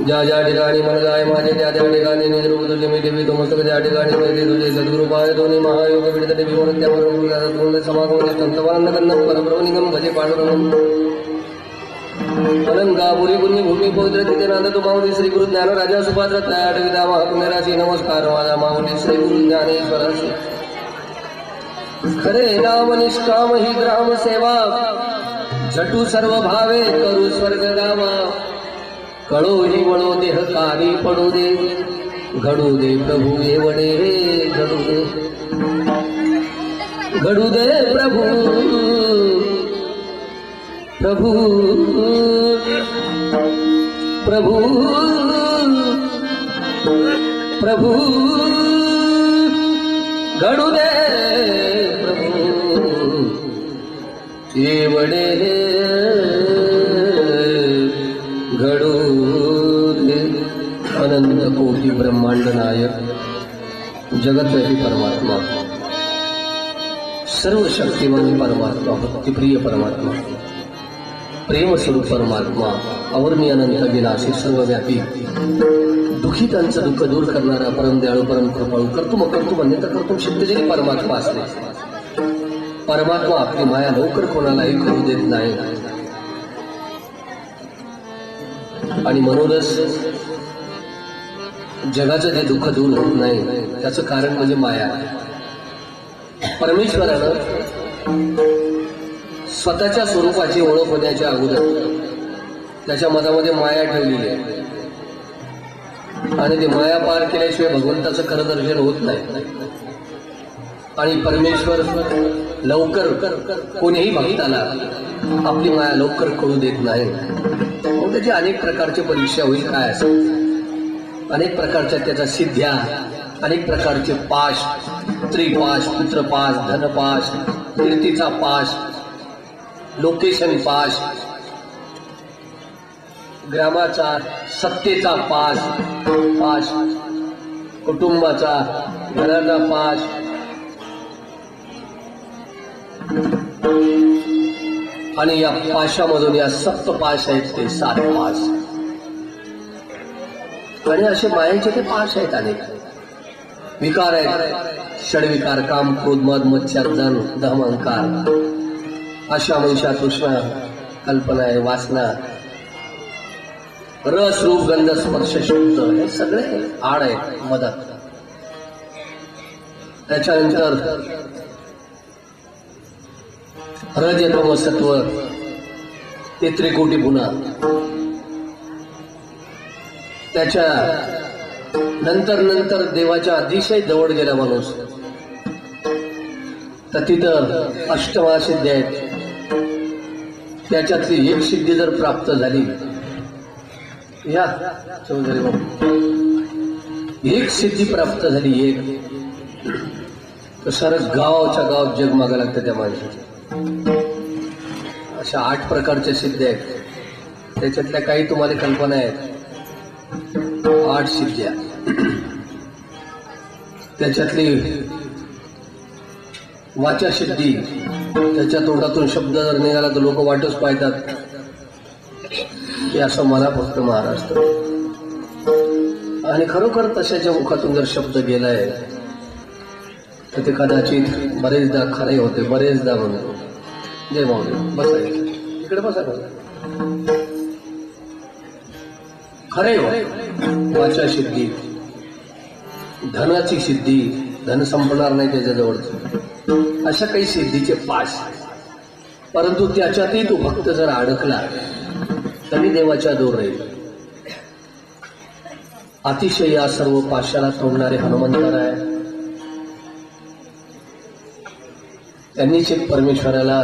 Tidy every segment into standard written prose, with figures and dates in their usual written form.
ज्या ज्या ठिकाणी मन जाय माझे त्या त्या ठिकाणी निजरूप तुझे मी देवी तो मस्तक ज्या ठिकाणी मैत्री तुझे सद्गुरु पाय दोन्ही महायोग पीडित देवी म्हणून त्यावर समागम संतवानंद कन्नम परब्रह्मलिंगम भजे पांडुरंगम अलंकापुरी पुण्य भूमी पवित्र तिथे नांद तू माऊली श्री गुरु ज्ञान राजा सुपात्र तयाटविता महापुण्यराशी नमस्कार माझा माऊली श्री गुरु ज्ञानेश्वराशी खरे नाम निष्काम ही ग्राम सेवा झटू सर्व भावे करू स्वर्ग गावा कळो ही वळो देह कारी पडू दे घडू दे प्रभू एवढे रे घडू दे प्रभू प्रभू प्रभू प्रभू घडू दे प्रभू एवढे घडू दे अनंत कोटी ब्रह्मांड नायक जगतपती परमात्मा सर्व शक्तिमान परमात्मा भक्तिप्रिय परमात्मा प्रेम स्वरूप परमात्मा अवर्णीय अनंत विनाशी सर्वव्यापी दुःखितांचं दुःख दूर करणारा परम दयाळू परम कृपाळू कर्तुम कर्तुम अन्यथा कर्तुम सिद्ध जरी परमात्मा असले परमात्मा आपली माया लवकर कोणालाही करू देत नाही आणि म्हणूनच जगाचं जे दुःख दूर होत नाही त्याचं कारण म्हणजे माया. परमेश्वरानं स्वतःच्या स्वरूपाची ओळख होण्याच्या अगोदर त्याच्या मनामध्ये माया ठेवलेली आहे आणि ते माया पार केल्याशिवाय भगवंताचं खरं दर्शन होत नाही. आणि परमेश्वर लवकर कोणीही भक्ताला आपली माया लवकर कळू देत नाही. मग त्याची अनेक प्रकारची परीक्षा होईल. काय असेल अनेक प्रकारच्या त्याच्या सिद्ध्या, अनेक प्रकारचे पाश, त्रिपाश, पुत्रपाश, धनपाश, कीर्तीचा पाश, लोकेशन पाश, ग्रामाचा सत्तेचा पाश, कुटुंबाचा घराचा पाश, आणि या पाशामधून या सप्त पाश आहेत ते 7 पाश. आणि असे मायेचे ते पाश आहेत. अनेक विकार आहेत, षडविकार, काम, क्रोध, मद, मत्सर, जन, दम, अहंकार, आशा, मनशा, तृष्णा, कल्पना आहे, वासना, रस, रूप, गंध, स्पर्श, शब्द, हे सगळे आड आहेत मदत. त्याच्यानंतर रजतम सत्व, ते त्रिकोटी गुणा. त्याच्या नंतर देवाच्या अतिशय जवळ गेला माणूस तर तिथं अष्टमा सिद्धी आहेत. त्याच्यातली एक सिद्धी जर प्राप्त झाली, या चौधरी बाबू एक सिद्धी प्राप्त झाली, एक तर सारं गावाच्या गाव जग मागा लागतं त्या माणसाच्या. अशा 8 प्रकारच्या सिद्ध्या आहेत. त्याच्यातल्या काही तुम्हाला कल्पना आहेत. 8 सिद्ध्या. त्याच्यातली वाचा सिद्धी, त्याच्या तोंडातून शब्द जर निघाला तर लोक वाटच पाहतात की असं मला फक्त महाराष्ट्र. आणि खरोखर तशाच्या मुखातून जर शब्द गेलाय तर ते कदाचित बरेचदा खरे होते. बरेचदा म्हणतो जय माऊली. बसा इकडे, बसा. खरे हो. वाचा सिद्धी, धनाची सिद्धी, धन संपणार नाही त्याच्याजवळच, अशा काही सिद्धीचे पास. परंतु त्याच्यातही तो भक्त जर अडकला तरी देवाच्या दूर राहील. अतिशय या सर्व पाशाला तोडणारे हनुमंतराय त्यांनीच एक परमेश्वराला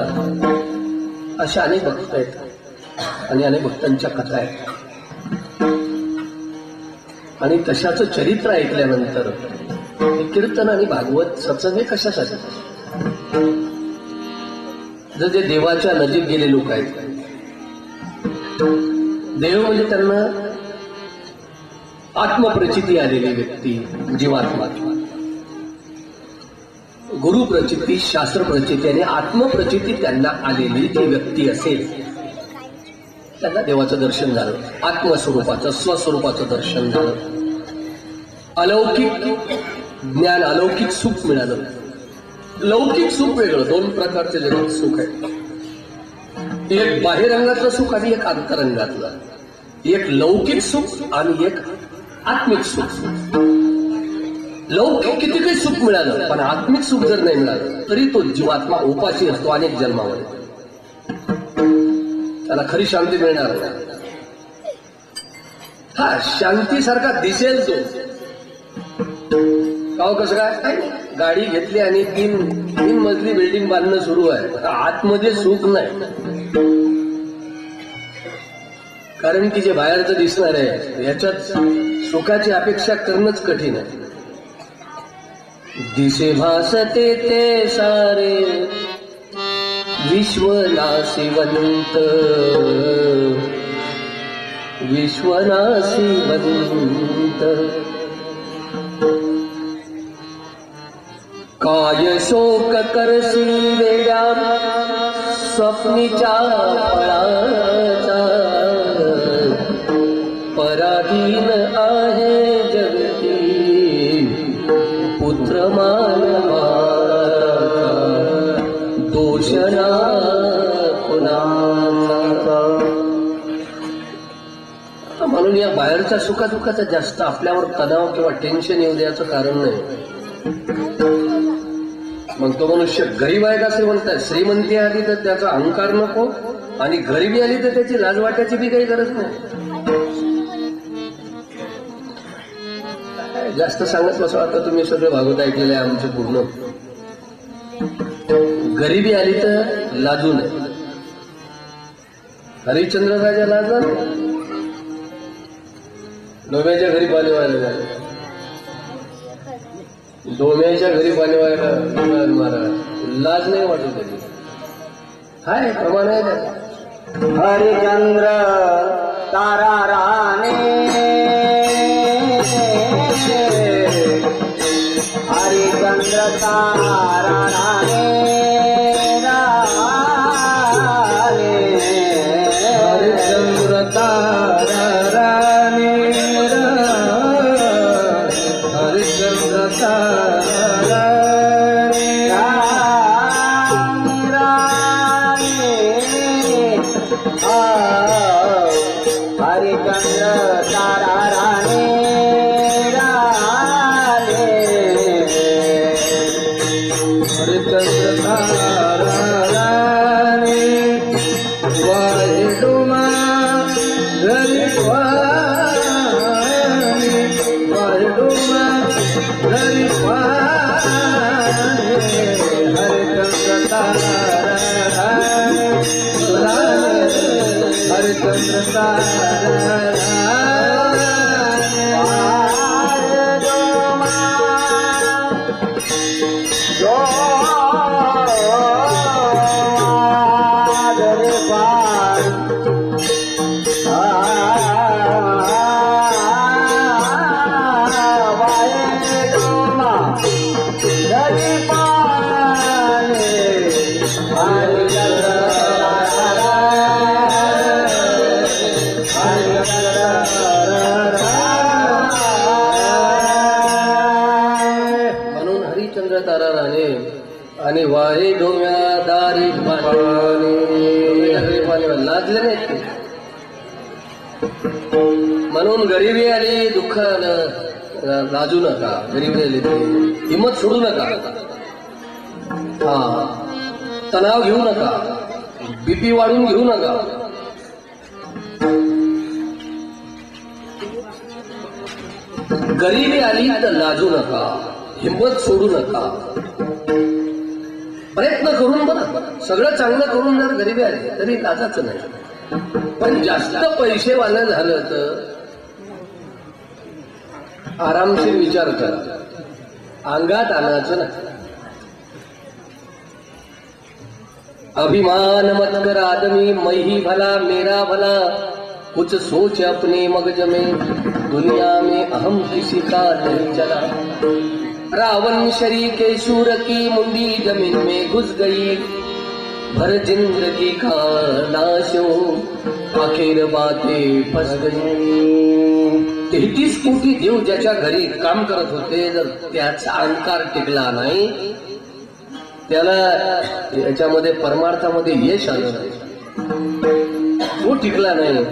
अशा अनेक भक्त आहेत आणि अनेक भक्तांच्या कथा आहेत. आणि तशाचं चरित्र ऐकल्यानंतर कीर्तन आणि भागवत सत्संग कशासाठी? जर जे देवाच्या नजीक गेले लोक आहेत, देव म्हणजे त्यांना आत्मप्रचिती आलेली व्यक्ती, जीवात्मा, गुरु प्रचिती, शास्त्र प्रचिती आणि आत्मप्रचिती त्यांना आलेली जी व्यक्ती असेल त्यांना देवाचं दर्शन झालं. आत्मस्वरूपाचं, स्वस्वरूपाचं दर्शन झालं. अलौकिक ज्ञान, अलौकिक सुख मिळालं. लौकिक सुख वेगळं. 2 प्रकारचे जगात सुख आहे. एक बाह्यरंगातलं सुख आणि एक अंतरंगातलं. एक लौकिक सुख आणि एक आत्मिक सुख. लौकिक किती काही सुख मिळालं पण आत्मिक सुख जर नाही मिळालं तरी तो जीवात्मा उपाशी असतो अनेक जन्मामध्ये. त्याला खरी शांती मिळणार नाही. हा शांतीसारखा दिसेल तो. का कसं काय? गाडी घेतली आणि 3 मजली बिल्डिंग बांधणं सुरू आहे, आतमध्ये सुख नाही. कारण की जे बाहेरचं दिसणार आहे याच्यात सुखाची अपेक्षा करणंच कठीण आहे. दिसे भासते ते सारे विश्व नाशिवंत, विश्वनाशिवंत. काय शोक करसी वेड्या स्वप्नीच्या फळाचा, पराधीन आहे जगती पुत्र मानवाचा, दोषणा कुणाचा. म्हणून या बाहेरच्या सुखादुखाचा जास्त आपल्यावर तणाव किंवा टेन्शन येऊ द्यायचं कारण नाही. मग तो मनुष्य गरीब आहे का श्रीमंत आहे? श्रीमंती आली तर त्याचा अहंकार नको आणि गरिबी आली तर त्याची लाज वाटायची बी काही गरज नाही. जास्त सांगत नसो. आता तुम्ही सगळं भागवत ऐकलेलं आहे आमचं पूर्ण. गरिबी आली तर लाजू नये. हरिश्चंद्र राजा लाजला नाही. डोम्याच्या घरी पाणी व्हायला झालं. डोम्याच्या घरी पाणी व्हायला महाराज लाज नाही वाटत त्याची. हाय प्रमाण आहे त्याचा. हरिचंद्र तारा राणे, हरिचंद्र तारा राणे, हरिश्चंद्र तारा राणे, हरिश्चंद्र तारा हरिचंद्र तारा राणे, हरिश्चंद्र तारा राणे. वाहिडुमा घरी वाहिडुमा घरी वाहे डोम्या दारी पाणी लाजले नाहीत ते. म्हणून गरिबी आली, दुःख आलं, लाजू नका. गरिबी आली ते हिंमत सोडू नका. हा, तणाव घेऊ नका, बीपी वाढून घेऊ नका. गरिबी आली तर लाजू नका, हिंमत सोडू नका. प्रयत्न करून बघा, सगळं चांगलं करून जर गरिबी आली तरी लाजाचं नाही. पण जास्त पैसेवालं झालं तर आरामशीर विचार करा, अंगात आणायचं नाही. अभिमान मत कर आदमी, मैं ही भला मेरा भला, कुछ सोच अपने मगज में, दुनिया में अहम किसी का नहीं चला. रावण शरीके शूर की मुंडी जमीन में घुस गई, भर जिंदगी का नाश हो, आखिर बातें फस गई. 33 कोटी देव ज्याच्या घरी काम करत होते, जर त्याचा अहंकार टिकला नाही, त्याला याच्यामध्ये परमार्थामध्ये यश आलं नाही, तो टिकला नाही.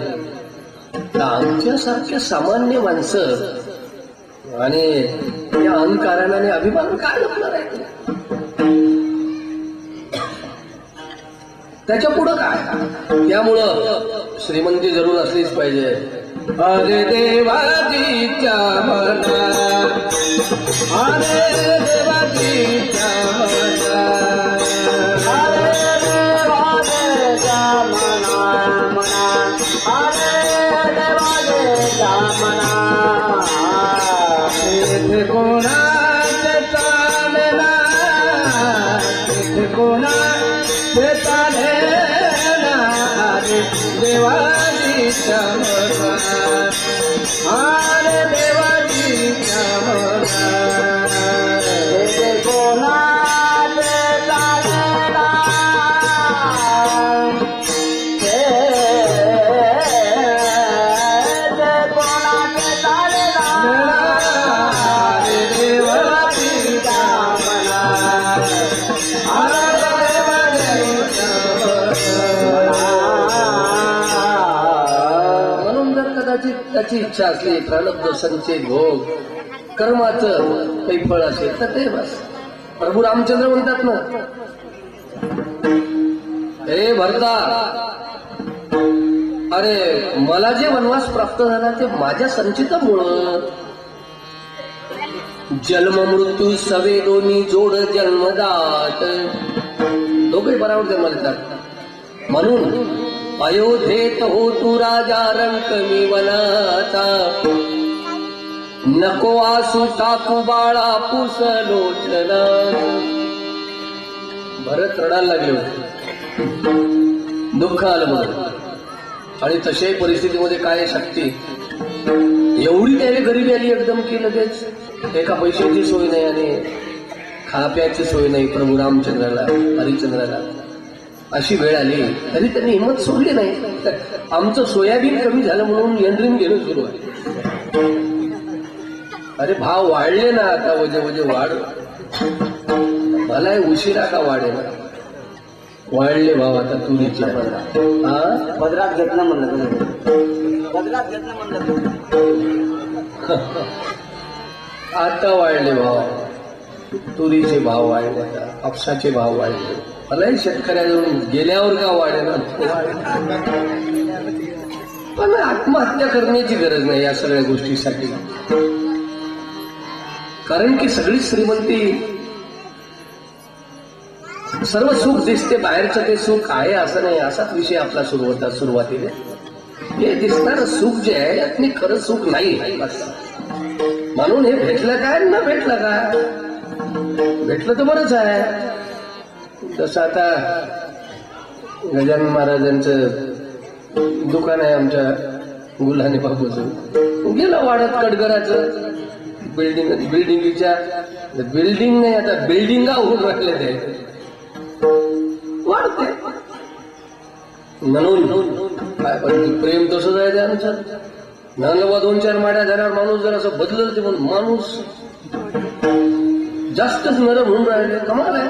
तर आमच्यासारख्या सामान्य माणसं आणि त्या अहंकाराने अभिमान काय लपणार आहे? त्याच्या पुढं काय? त्यामुळं श्रीमंती जरूर असलीच पाहिजे. अरे देवाजीच्या मना, अरे देवाजीच्या मना, अरे देवाजीच्या मना, मना, अरे देवाजीच्या मना. इथे कोणाचे चालना, इथे कोणाचे चालना, अरे देवाजीच्या मना, अरे देवाजीच्या मना. ते कोणाचे चालेना, ते कोणाचे चालेना, अरे देवाजीच्या मना, अरे देवाजीच्या मना. म्हणून जर कदाचित त्याची इच्छा असली, प्रारब्ध संचय भोग कर्माचं काही फळ असेल तर ते बस. प्रभू रामचंद्र म्हणतात ना, हे भरता, अरे मला जे वनवास प्राप्त झाला ते माझ्या संचितामुळं. जन्म मृत्यू सवे दोन्ही जोड जन्मदात, दोघे बरोबर जन्मतात. म्हणून अयोध्येत हो तू राजा रंक मी वनाचा, नको आसू टाकू बाळा पुस लोचना. भरत रडायला लागले होते, दुःख आलं म्हणून. आणि तशाही परिस्थितीमध्ये काय शक्ती, एवढी त्याने गरिबी आली एकदम की लगेच एका पैशाची सोय नाही आणि खाप्याची सोय नाही प्रभू रामचंद्राला, हरिश्चंद्राला. अशी वेळ आली तरी त्यांनी हिंमत सोडली नाही. आमचं सोयाबीन कमी झालं म्हणून यंत्रीन घेणं सुरू आहे. अरे भाव वाढले ना आता, वजे वाढ, मला उशिरा का वाढे ना, वाढले भाव आता तुरीचे. पदरात घेतलं म्हणलं तुम्ही, पदरात घेतलं म्हणलं. आता वाढले भाव, तुरीचे भाव वाढले, कापसाचे भाव वाढले. मलाही शेतकऱ्याजवळून गेल्यावर का वाढे ना. पण आत्महत्या करण्याची गरज नाही या सगळ्या गोष्टीसाठी. कारण की सगळी श्रीमंती, सर्व सुख दिसते बाहेरचं, ते सुख आहे असं नाही, असाच विषय आपला सुरू होता सुरुवातीला. हे दिसणारं सुख जे आहे यातनी खरं सुख नाही. म्हणून हे भेटलं काय न भेटलं काय, भेटलं तर बरंच आहे. जसं आता गजानन महाराजांचं दुकान आहे आमच्या गुल्हाने बापूचं, गेलं वाढत कडगराचं. बिल्डिंगच्या बिल्डिंग नाही, आता बिल्डिंगा होऊन राहिले ते वाढते. म्हणून काय पण प्रेम तसंच आहे ते आमचं. नंदवा 2-4 माड्या झाल्यावर माणूस जर असं बदलल ते म्हणून माणूस जास्तच नरम होऊन राहिले. कमाल आहे.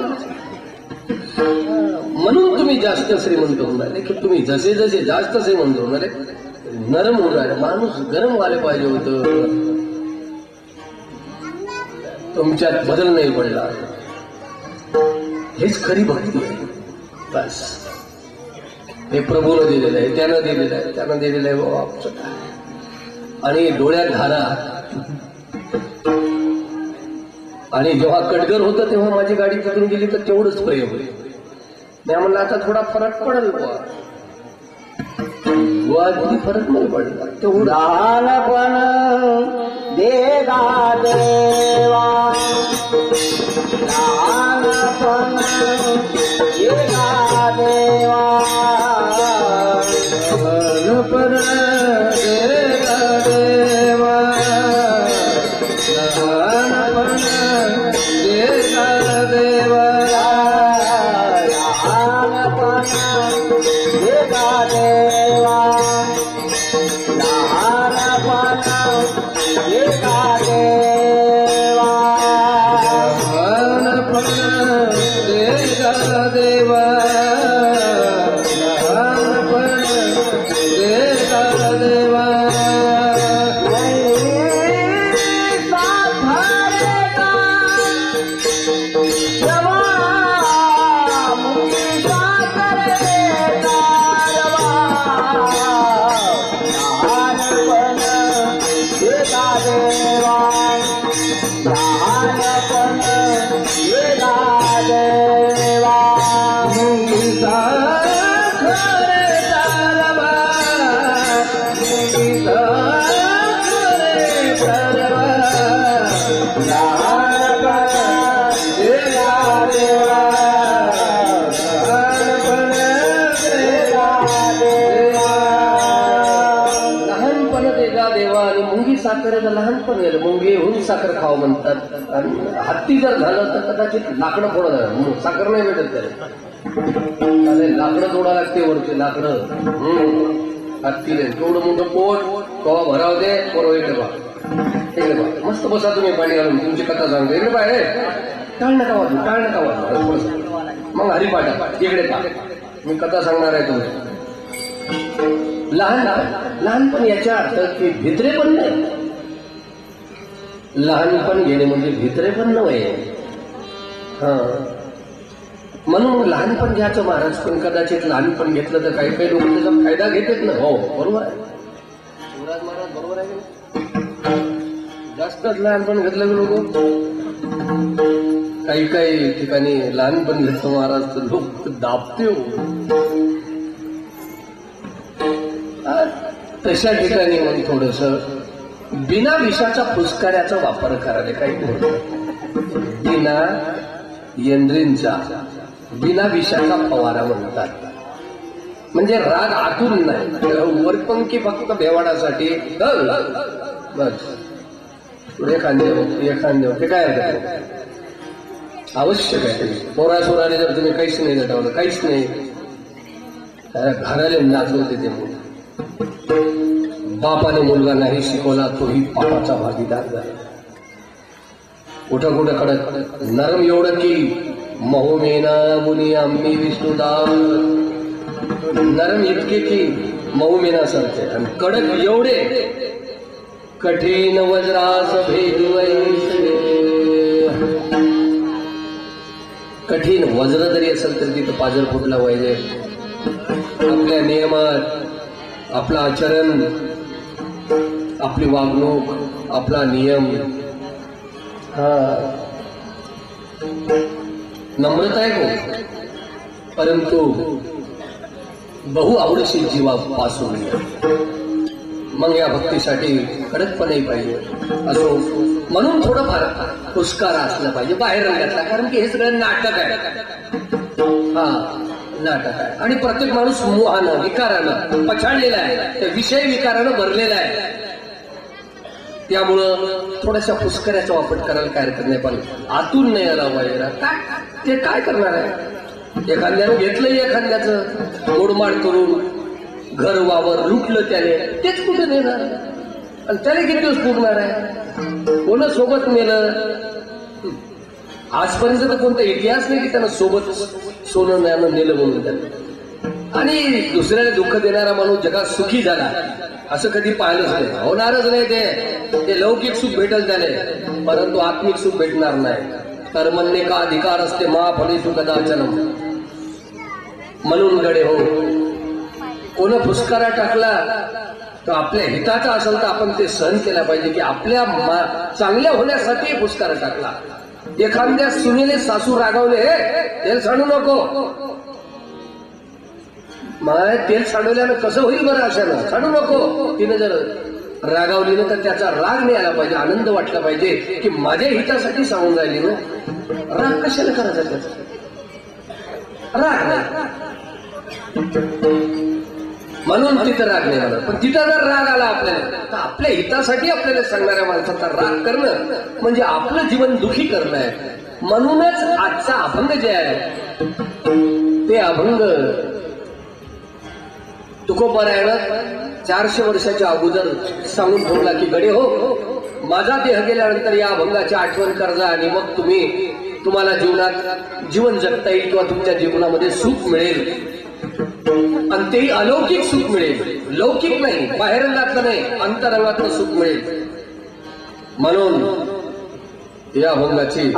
म्हणून तुम्ही जास्त श्रीमंत होणार की तुम्ही जसे जसे जास्त श्रीमंत होणार नरम होणार. माणूस गरम व्हायला पाहिजे होतं. तुमच्यात बदल नाही पडला. हेच खरी भक्ती आहे. बस हे प्रभूनं दिलेलं आहे, त्यानं दिलेलं आहे, त्यानं दिलेलं आहे बाबा आमचं काय. आणि डोळ्यात धारा. आणि जेव्हा कटगर होतं तेव्हा माझी गाडी तिकडून गेली तर तेवढंच प्रेम. मी म्हणलं आता थोडा फरक पडेल बुवा. किती फरक नाही पडला तेवढं. लहानपण देगा देवा, लहानपण देगा देवा, लहानपण देगा देवा, लहानपण देगा देवा, लहानपण देगा देवा, लहानपण देगा देवा, लहानपण देगा देवा, लहानपण देगा देवा. साखरेचं लहानपण गेलं. मुंगी होऊन साखर खावं म्हणतात. आणि हत्ती जर झालं तर कदाचित लाकडं फोडा झालं. साखर नाही भेटत त्याला. लाकडं तोडा लागते वरचे लाकडं. हत्तीले तेवढं मोठं पोट कवा भराव दे. बरोबर इकडे बा, इकडे बा, मस्त बसा तुम्ही पाणी घालून. तुमची कथा सांगते. इकडे बा रे, टाळ नका वाजू, टाळ नका वाजू. मग हरिपाठा इकडे पा, मी कथा सांगणार आहे तुम्ही. लहानपण याच्या अर्थ की भित्रेपण नाही. लहानपण घेणे म्हणजे भित्रेपण नव्हे. म्हणून लहानपण घ्यायचं महाराज. पण कदाचित लहानपण घेतलं तर काही काही लोक त्याचा फायदा घेतात ना. हो बरोबर आहे शिवराज महाराज, बरोबर आहे. जास्तच लहानपण घेतलं लोक. काही काही ठिकाणी लहानपण घेतलं महाराज तर लोक दाबते. तशा ठिकाणी मग थोडस बिना विषाच्या फुसकाऱ्याचा वापर करायला काही बिना यंत्रींचा बिना विषाचा फवारा म्हणतात. म्हणजे राग आतून नाही, वरपंखी फक्त भेवाडासाठी. बस एखाद्या ते काय आवश्यक आहे. पोरासोराने जर तुम्ही काहीच नाही नटवलं, काहीच नाही, घराला नाचवते ते मुलं. बापाने मुलगा नाही शिकवला तोही पापाचा भागीदार झाला. कुठं कुठं कडक नरम एवढं की महोमेना मुनी आम्ही विष्णुदास. नरम इतके की महुमेना सारखे. आणि कडक एवढे कठीण वज्रास भेदवैसे. कठीण वज्र जरी असेल तर तिथं पाजर फुटला पाहिजे. आपल्या नियमात आपलं आचरण, आपली वागणूक, आपला नियम, नम्रता आहे हो, परंतु बहु आवडशी जीवापासून. मग या भक्तीसाठी कडकपणे पाहिजे असो. म्हणून थोडंफार पुष्कारा असला पाहिजे बाहेर रंगातला. कारण की हे सगळं नाटक आहे. नाटक आहे. आणि प्रत्येक माणूस मोहानं, विकारानं पछाडलेला आहे. त्या विषय विकारानं भरलेला आहे. त्यामुळं थोड्याशा पुष्कऱ्याचा वापर करायला काय हरकत नाही. पण आतून नाही आला पाहिजे. काय ते काय करणार आहे. एखाद्यानं घेतलं एखाद्याचं मोडमाड करून घर वावर लुटलं त्याने, तेच कुठे नेणार. आणि त्याने किती दिवस पुरणार आहे. कोणा सोबत नेलं आजपर्यंत तर कोणता इतिहास नाही की त्यांना सोबत सोनं नाणं नेलं म्हणून त्यांना. आणि दुसऱ्याला दुःख देणारा माणूस जगात सुखी झाला असं कधी पाहिलंच नाही, होणारच नाही. ते लौकिक सुख भेटल त्याने, परंतु आत्मिक सुख भेटणार नाही. कर्मण्य का अधिकार असते महाफली सुख कदाचन. म्हणून गडे हो, कोण फुसकारा टाकला तर आपल्या हिताचा असेल तर आपण ते सहन केला पाहिजे की आपल्या चांगल्या होण्यासाठी फुसकारा टाकला. एखाद्या सुनेने सासू रागावले, हे तेल सांडू नको. माय तेल सांडवल्यानं कसं होईल बरं, अशानं सांडू नको. तिने जर रागावली ना तर त्याचा राग नाही आला पाहिजे, आनंद वाटला पाहिजे की माझ्या हितासाठी सांगून राहिली ना. राग कशाला करायचा त्याचा, राग नाही. म्हणून तिथं राग नाही आला. पण तिथं जर राग आला आपल्याला तर आपल्या हितासाठी आपल्याला सांगणाऱ्या माणसाचा राग करणं म्हणजे आपलं जीवन दुखी करणं आहे. म्हणूनच आजचा अभंग जे आहे ते अभंग तुकोबारायणात 400 वर्षाच्या अगोदर सांगून ठेवला की गडे हो, माझा देह गेल्यानंतर या अभंगाची आठवण करजा आणि मग तुम्हाला जीवनात जीवन जगता येईल किंवा तुमच्या जीवनामध्ये सुख मिळेल. आणि तेही अलौकिक सुख मिळेल, लौकिक नाही, बाहेरंगातलं नाही, अंतरंगातलं सुख मिळेल. म्हणून या अभंगाची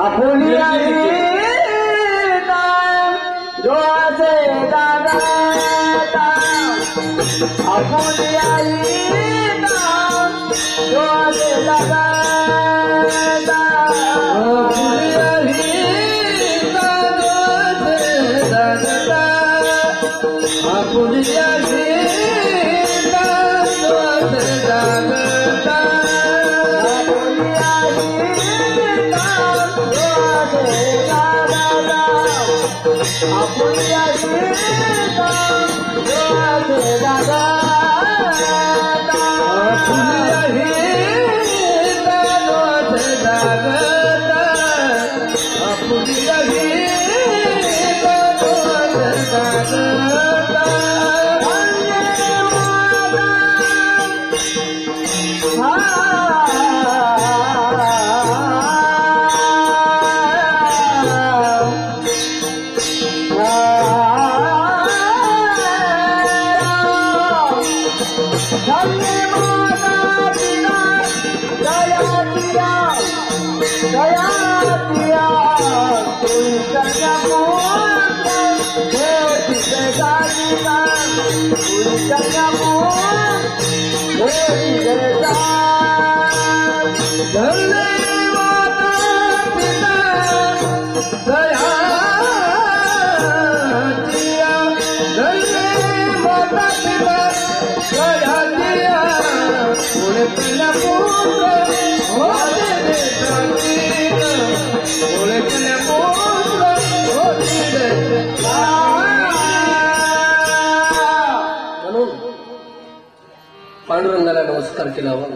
पांडुरंगाला नमस्कार केला हवा.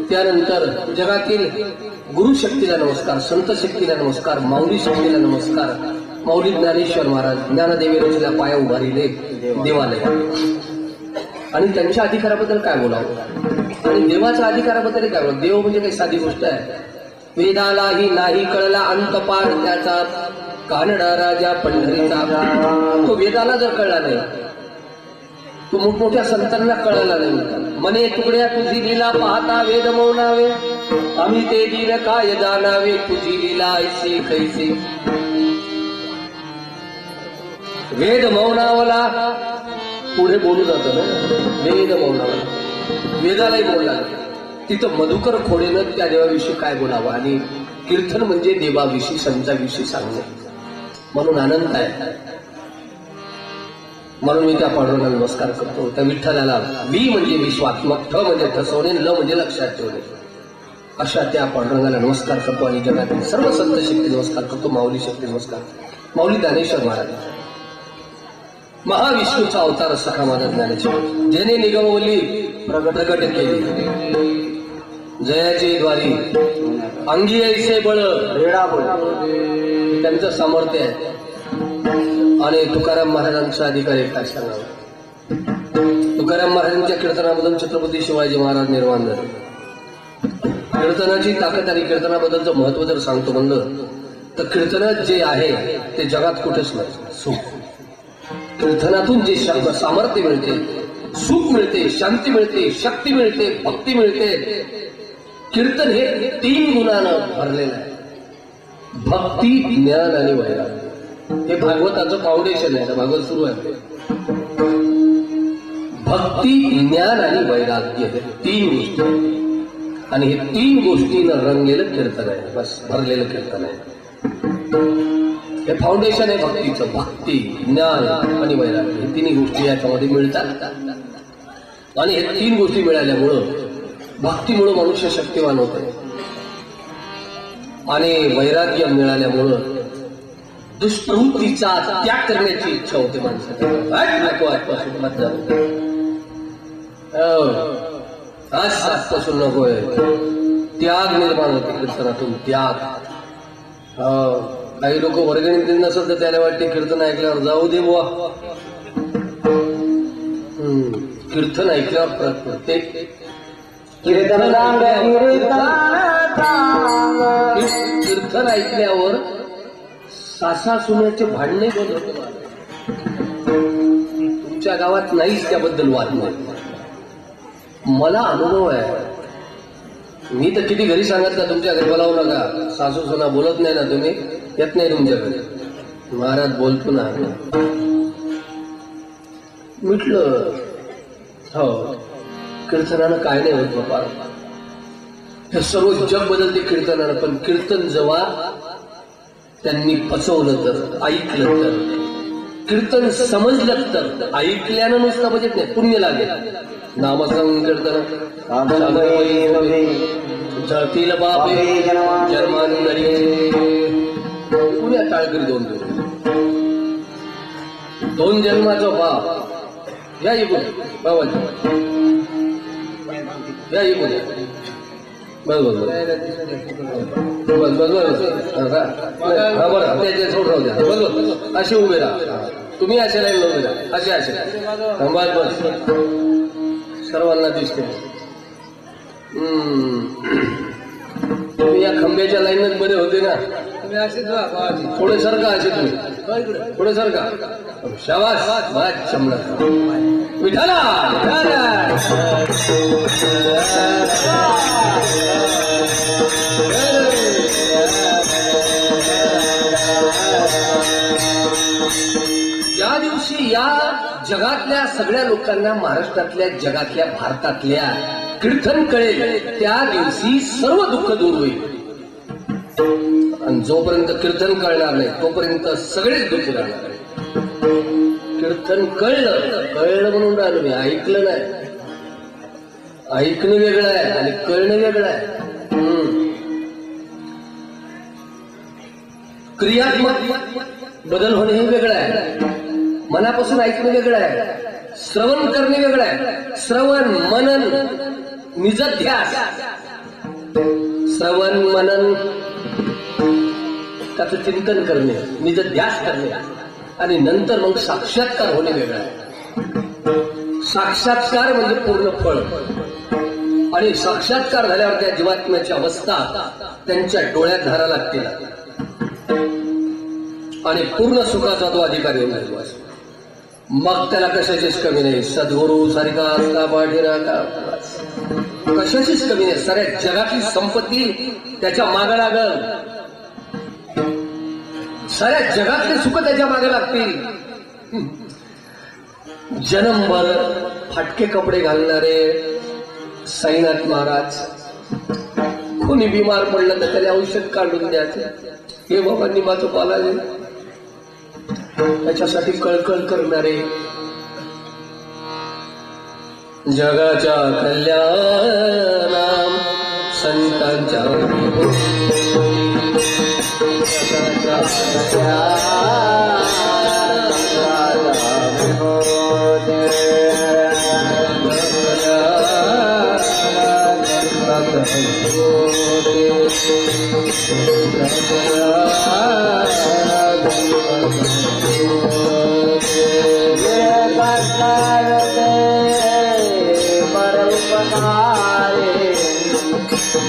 त्यानंतर जगातील गुरु शक्तीला नमस्कार, संत शक्तीला नमस्कार, माऊली शक्तीला नमस्कार. माऊली ज्ञानेश्वर महाराज ज्ञानदेवी रचीला पाया उभारिले देवालय. आणि त्यांच्या अधिकाराबद्दल काय बोलावं आणि देवाच्या अधिकाराबद्दल काय बोलावं. देव म्हणजे काही साधी गोष्ट आहे. वेदालाही नाही कळला अंतपार त्याचा, कानडा राजा पंढरीचा. तो वेदाला जर कळला नाही, तो मोठमोठ्या संतांना कळाला नाही. मने तुकड्या तुझी लीला पाहता वेद मौनावे, आम्ही ते दीन काय जाणावे, तुझी लीला ऐसी कैसी. वेद मौनावला पुढे बोलू जातं ना, वेद मौनावला, वेदालाही बोलला. तिथं मधुकर खोडेनं त्या देवाविषयी काय बोलावं आणि कीर्तन म्हणजे देवाविषयी संतांविषयी सांगणे. म्हणून आनंद आहे. म्हणून मी त्या पांडुरंगाला नमस्कार करतो. त्या विठ्ठलाला वी म्हणजे विश्वात्मक, ठ म्हणजे ठसवणे, ल म्हणजे लक्षात ठेवणे, अशा त्या पांडुरंगाला नमस्कार करतो. आणि जगातील सर्व संत शक्ती नमस्कार करतो. माऊली शक्ती नमस्कार. माऊली ज्ञानेश्वर महाराज महाविष्णूचा अवतार सखा माझा ज्ञानेश्वर, ज्याने निगमवली प्रगट केली. जयाचे द्वारी अंगी ऐसे बळ रेडा बळ, त्यांचं सामर्थ्य आहे. आणि तुकाराम महाराजांचा अधिकारी काय सांगावं. तुकाराम महाराजांच्या कीर्तनामधून छत्रपती शिवाजी महाराज निर्माण झाले. कीर्तनाची ताकद आणि कीर्तनाबद्दलचं महत्व जर सांगतो म्हणलं तर कीर्तनात जे आहे ते जगात कुठेच नाही. सुख कीर्तनातून जे सामर्थ्य मिळते, सुख मिळते, शांती मिळते, शक्ती मिळते, भक्ती मिळते. कीर्तन हे 3 गुणानं भरलेलं आहे. भक्ती, ज्ञान आणि वैराग्य. हे भागवताचं फाउंडेशन आहे. भागवत सुरू आहे. भक्ती, ज्ञान आणि वैराग्य हे 3 गोष्टी, आणि हे 3 गोष्टीनं रंगलेलं कीर्तन आहे. बस भरलेलं कीर्तन आहे. हे फाउंडेशन आहे भक्तीचं. भक्ती, ज्ञान आणि वैराग्य हे 3 गोष्टी याच्यामध्ये मिळतात. आणि हे 3 गोष्टी मिळाल्यामुळं भक्तीमुळं मनुष्य शक्तिवान होते, आणि वैराग्य मिळाल्यामुळं दुष्प्रवृत्तीचा त्याग करण्याची इच्छा होते माणसाला. आजपासून नकोय. त्याग निर्माण होते कीर्तनातून. त्याग. काही लोक वर्गणीत नसत तर त्याला वाटते कीर्तन ऐकल्यावर जाऊ दे बुवा. कीर्तन ऐकल्यावर प्रत्येक कीर्तन ऐकल्यावर सासा सुन्याचे भांडणे होत होते. तुमच्या गावात नाहीच त्याबद्दल वाद नाही. मला अनुभव आहे. मी तर किती घरी सांगत ना, तुमच्या घरी बोलावू नका. सासू सुना बोलत नाही ना, तुम्ही येत नाही तुमच्या घरी. महाराज बोलतो ना. म्हटलं हो, कीर्तनानं काय नाही होत बाबा. हे सर्व जग बदलते कीर्तनानं. पण कीर्तन जेव्हा त्यांनी पचवलं तर, ऐकलं तर, कीर्तन समजलं तर, ऐकल्यानं नुसतं बजेट नाही, पुण्य लागेल. नामसंकीर्तन जळतील बापे जन्मांतरी. पुण्या टाळकरी 2 जन्माचं बाप. या इकडे बाबा, या इकडे. बस बस बस बस बस हा बरं, त्याचे सोड राहू द्या. बस बस, असे उभे राहा. तुम्ही असे लाईन उभे राहा. असे असे बस बस, सर्वांना दिसते. तुम्ही या खंब्याच्या लाईनच बरे होते ना. थोडे सरका. असे तुम्ही थोडे सरका. शाबास. बस शंभर. विठाला ज्या दिवशी या जगातल्या सगळ्या लोकांना, महाराष्ट्रातल्या, जगातल्या, भारतातल्या कीर्तन कळेल, त्या दिवशी सर्व दुःख दूर होईल. आणि जोपर्यंत कीर्तन कळणार नाही तोपर्यंत सगळेच दुःखी राहणार. कीर्तन कळलं म्हणून राहिलो मी. ऐकलं नाही. ऐकणं वेगळं आहे आणि कळणं वेगळं आहे. क्रियात्मक बदल होणे हे वेगळं आहे. मनापासून ऐकणं वेगळं आहे. श्रवण करणे वेगळं आहे. श्रवण, मनन, निजध्यास. श्रवण, मनन, त्याचं चिंतन करणे, निजध्यास करणे, आणि नंतर मग साक्षात्कार होणे वेगळं आहे. साक्षात्कार म्हणजे पूर्ण फळ. आणि साक्षात्कार झाल्यावर त्या जीवात्म्याची अवस्था त्यांच्या डोळ्यात धारा लागते आणि पूर्ण सुखाचा तो अधिकारी होऊन जातो. मग त्याला कशाचीच कमी नाही. सद्गुरू सारिका असता पाठीराखा, कशाचीच कमी नाही. साऱ्या जगातली संपत्ती त्याच्या मागे लागल. साऱ्या जगातले सुख त्याच्या मागे लागतील. जन्मभर फाटके कपडे घालणारे साईनाथ महाराज, कोणी बिमार पडलं तर त्याला औषध काढून द्यायचं. हे बाबा निंबाचं पाला त्याच्यासाठी कळकळ करणारे, जगाच्या कल्याणाम संतांच्या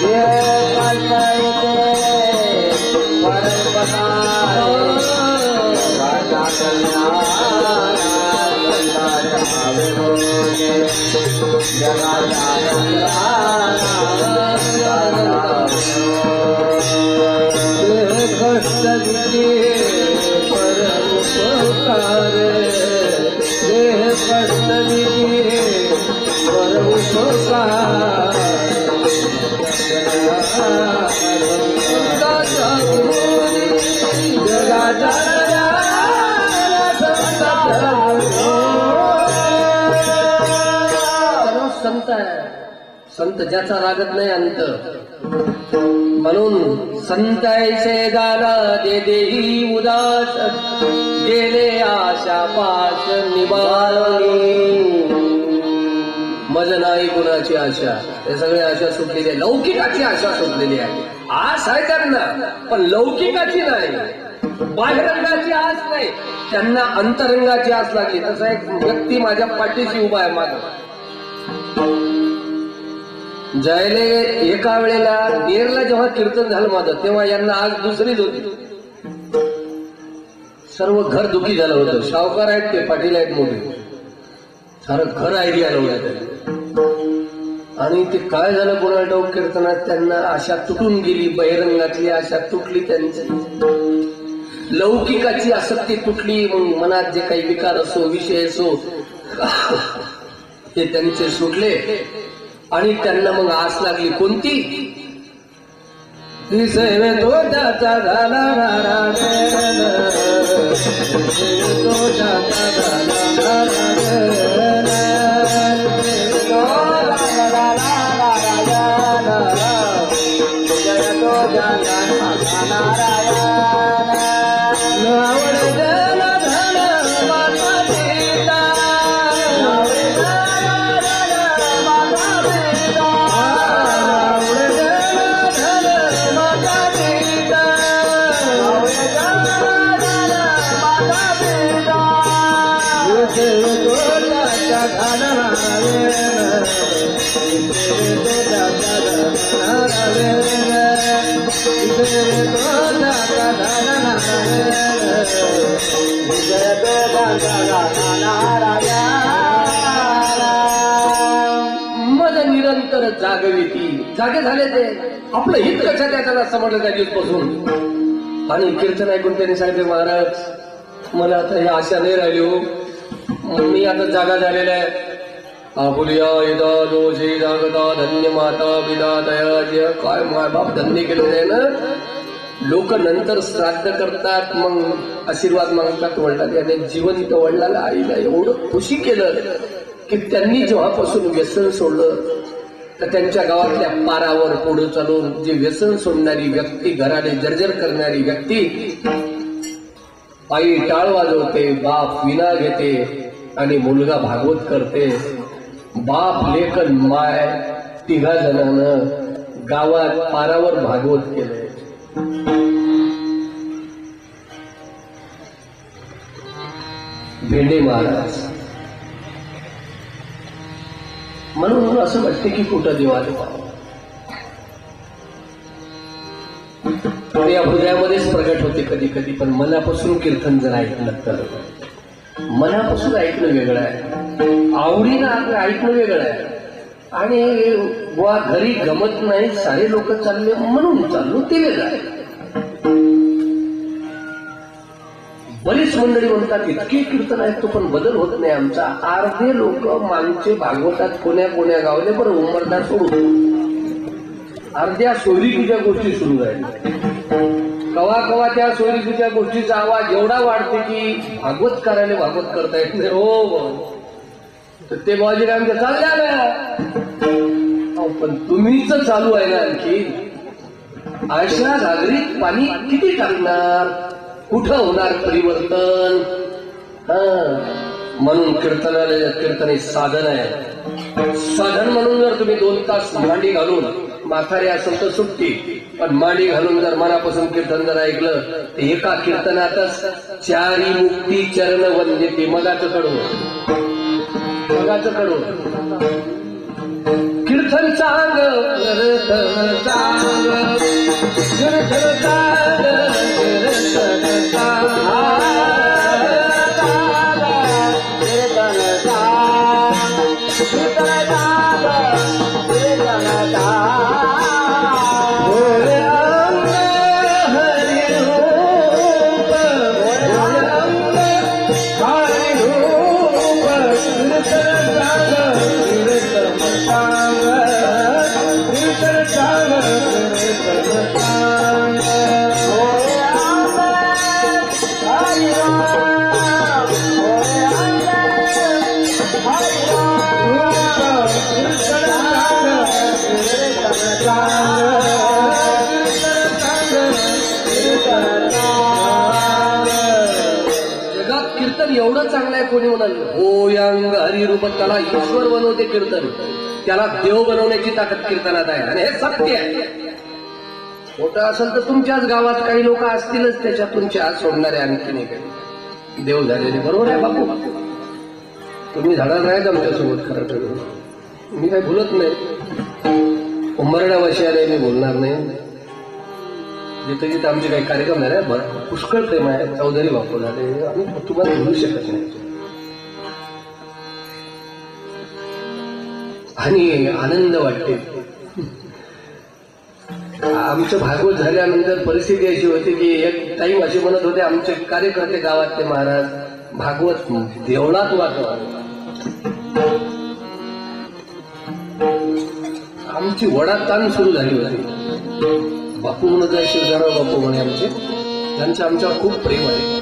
Yeah. कष्ट दिले परोपकार देह कष्ट दिले परोपकार संत आहे संत ज्याचा लागत नाही अंत म्हणून संत ऐसे दाना दे देही उदास गेले आशा पास निबाळली मज नाही कुणाची आशा हे सगळे आशा सुटलेली आहे लौकिकाची आशा सुटलेली आहे आस आहे त्यांना पण लौकिकाची नाही बाह्यरंगाची आस नाही त्यांना अंतरंगाची आस लागली तसा एक व्यक्ती माझ्या पाठीशी उभा आहे माझा जायले एका वेळेला नेरला जेव्हा कीर्तन झालं माझं तेव्हा यांना आज दुसरीच होती सर्व घर दुखी झालं होतं सावकार आहेत ते पाटील आहेत मोठे सारं घर आयडिया होतं आणि ते काय झालं कोणाला ठाऊक कीर्तनात त्यांना आशा तुटून गेली बहिरंगातली आशा तुटली त्यांची लौकिकाची आसक्ती तुटली मग मनात जे काही विकार असो विषय असो ते त्यांचे सुटले आणि त्यांना मग आस लागली कोणती तो जाता झाला मज निरंतर जागविती जागे झाले ते आपलं हित कशा त्याला समजलं त्या दिवसपासून आणि कीर्तन ऐकून त्यांनी सांगितले महाराज मला आता ही आशा नाही राहिली हो मी आता जागा झालेला आहे आपुलिया यदा दोषी जागता धन्य माता पिता दया काय माय बाप धन्य केलेले आहे ना लोक नंतर श्राद्ध करतात मग आशीर्वाद मागतात वडिलांनी आणि जिवंत वडिलाला आईला एवढं खुशी केलं की त्यांनी जेव्हापासून व्यसन सोडलं तर त्यांच्या गावातल्या पारावर पुढे चालून जे व्यसन सोडणारी व्यक्ती घराने जर्जर करणारी व्यक्ती आई टाळ वाजवते बाप विना घेते आणि मुलगा भागवत करते बाप लेखन माय तिघा जणांना गावात पारावर भागवत केलंय भेंडे महाराज म्हणून असं वाटते की कुठं देवाले पाव या हृदयामध्येच प्रगट होते कधी कधी पण मनापासून कीर्तन जर ऐकलं तर मनापासून ऐकणं वेगळं आहे आवडीनं ऐकणं वेगळं आहे आणि बुवा घरी गमत नाही सारे लोक चालले म्हणून चाललो ते वेगळं आहे बरीच मंडळी म्हणतात इतके कीर्तन ऐकतो पण बदल होत नाही आमचा अर्धे लोक मागचे भागवतात कोण्या कोण्या गावले बरं उमरदा सोडून अर्ध्या सोयरीकीच्या गोष्टी सुरू झाल्या कवा कवा त्या सोयरीकीच्या गोष्टीचा आवाज एवढा वाढते की भागवत करायला भागवत करता येत नाही हो तर ते बाजीरावांचं चाललं पण तुम्हीच चालू आहे ना आणखी अशा घागरीत पाणी किती टाकणार कुठं होणार परिवर्तन म्हणून कीर्तनालय कीर्तन हे साधन आहे साधन म्हणून जर तुम्ही 2 तास मांडी घालून म्हातारे असेल तर सुट्टी पण मांडी घालून जर मनापासून कीर्तन जर ऐकलं तर एका कीर्तनातच 4 मुक्ती चरण वंदिते मगाचं कडू कीर्तन चांग कीर्तन चांग कीर्तन चांग कीर्तन चांग जगात कीर्तन एवढं चांगलं आहे, कोणी म्हणाल हो यांग हरिरूप, त्याला ईश्वर बनवते कीर्तन, त्याला देव बनवण्याची ताकद कीर्तनात आहे. आणि हे सत्य आहे. खोटं असेल तर तुमच्याच गावात काही लोक असतीलच त्याच्यातून चहा सोडणारे, आणखी नाही काही देव झालेले. बरोबर आहे बापू, तुम्ही झाडाला राहायचं आमच्यासोबत. खरं तर मी काही बोलत नाही, उंबरड्या विषयाने मी बोलणार नाही. जिथे जिथे आमचे काही कार्यक्रम झाले पुष्कळ प्रेम आहे. चौधरी बापू झाले, आम्ही तुम्हाला बोलू शकत नाही. आणि आनंद वाटते. आमचं भागवत झाल्यानंतर परिस्थिती अशी होती की एक टाईम असे म्हणत होते आमचे कार्यकर्ते गावातले, महाराज भागवत देवळात वाचवा. आमची वडाताण सुरू झाली होती. बापू म्हणत आहे शिवराव बापू म्हणे आमचे, त्यांचं आमच्यावर खूप प्रेम आहे.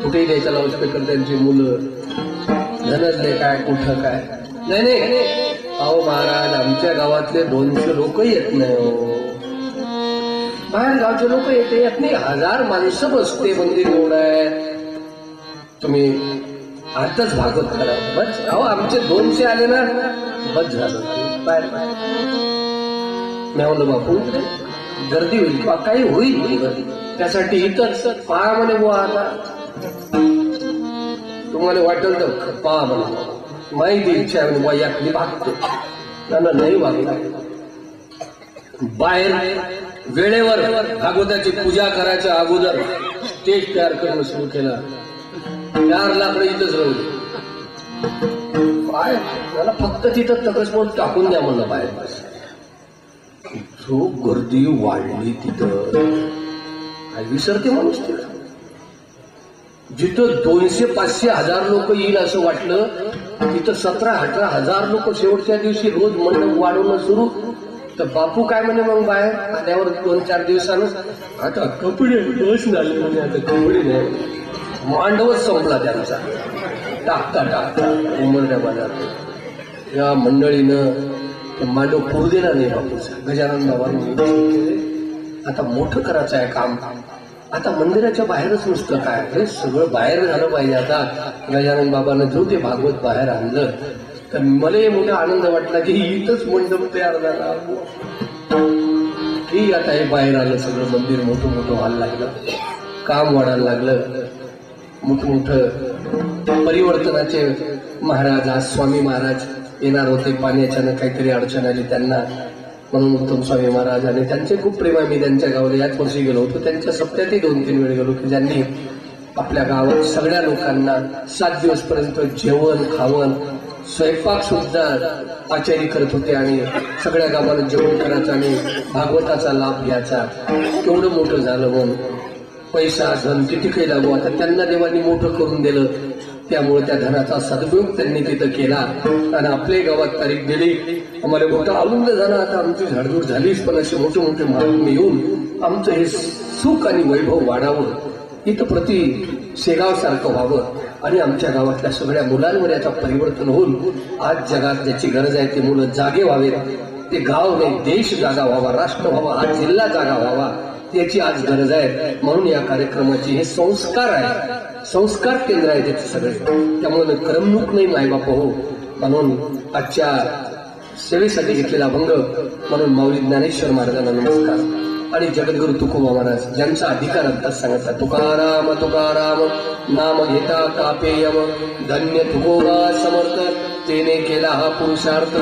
कुठेही द्यायचा लाऊडस्पीकर, त्यांची मुलं धनजले काय कुठं काय. नाही नाही अहो महाराज, आमच्या गावातले 200 लोक येत नाही हो. बाहेर गावचे लोक येत नाही. 1000 माणसं बसते, मंदिर एवढं आहे. तुम्ही आताच भागवत करा बस. अहो आमचे 200 आले ना बस झालं. बाहेर मी म्हणलं बापू गर्दी होईल किंवा काही होईल गर्दी, त्यासाठी इथंच पहा म्हणे बुवा. आता तुम्हाला वाटेल तर पहा म्हणे, माहिती इच्छा आहे म्हणे बुवा, यातली भागतो. त्यांना नाही भागला. बाहेर वेळेवर भागवताची पूजा करायच्या अगोदर स्टेज तयार करणं सुरू केलं. 4 लाकडं इथंच राहू काय, त्याला फक्त तिथं तकसमोर टाकून द्या म्हणलं बाहेर. बस जो गर्दी वाढली तिथं काय विसरते माणूस तिला. जिथं 200, 500, 1000 लोक येईल असं वाटलं, तिथं 17-18 हजार लोक शेवटच्या दिवशी रोज मंडप वाढवणं सुरू. तर बापू काय म्हणे मग बाहेर आल्यावर 2-4 दिवसानंच, आता कपडे बस झाले म्हणे, आता कपडे नाही. मांडवच संपला त्यांचा. टाकता टाकता उमरड्या बाजारात या मंडळीनं ते मांडव पुरू दिला नाही बापूचा. गजानन बाबांनी आता मोठं करायचं आहे काम. आता मंदिराच्या बाहेरच नुसतं काय, हे सगळं बाहेर झालं पाहिजे. आता गजानन बाबांना जो ते भागवत बाहेर आणलं तर मला मोठा आनंद वाटला की इथंच मंडप तयार झाला. ही आता हे बाहेर आलं सगळं, मंदिर मोठं मोठं व्हायला लागलं, काम वाढायला लागलं. मोठमोठं परिवर्तनाचे महाराज, आज स्वामी महाराज येणार होते. पाण्याच्या काहीतरी अडचण आली त्यांना, म्हणून उत्तम स्वामी महाराज आणि त्यांचे खूप प्रेम आहे. मी त्यांच्या गावाला याच वर्षी गेलो होतो. त्यांच्या सप्त्यातही 2-3 वेळ गेलो की ज्यांनी आपल्या गावात सगळ्या लोकांना 7 दिवसपर्यंत जेवण खावण स्वयंपाक सुद्धा आचार्य करत होते आणि सगळ्या गावाला जेवण करायचं आणि भागवताचा लाभ घ्यायचा. केवढं मोठं झालं. म्हणून पैसा धन किती काही लागू, आता त्यांना देवानी मोठं करून दिलं. त्यामुळे त्या धनाचा सदुपयोग त्यांनी तिथं केला आणि आपल्या गावात तारीख दिली. आम्हाला मोठा आनंद झाला. आता आमची झाडझूड झालीच, पण असे मोठे मोठे महात्मे येऊन आमचं हे सुख आणि वैभव वाढावं, इथं प्रति शेगाव सारखं व्हावं आणि आमच्या गावातल्या सगळ्या मुलांवर याचं परिवर्तन होऊन आज जगात ज्याची गरज आहे ते मुलं जागे व्हावेत. ते गाव नाही, देश जागा व्हावा, राष्ट्र व्हावा, हा जिल्हा जागा व्हावा, याची आज गरज आहे. म्हणून या कार्यक्रमाची हे संस्कार आहे, संस्कार केंद्र आहे त्याचे सगळे. त्यामुळे करमणूक नाही मायबाप हो. म्हणून आजच्या सेवेसाठी घेतलेला भंग म्हणून माऊली ज्ञानेश्वर महाराजांना नमस्कार. आणि जगद्गुरु तुकोबा महाराज ज्यांचा अधिकार अंतच सांगितला, तुकाराम तुकाराम नाम घेता कापेयम, धन्य तुकोबा समर्थ तेने केला हा पुरुषार्थ.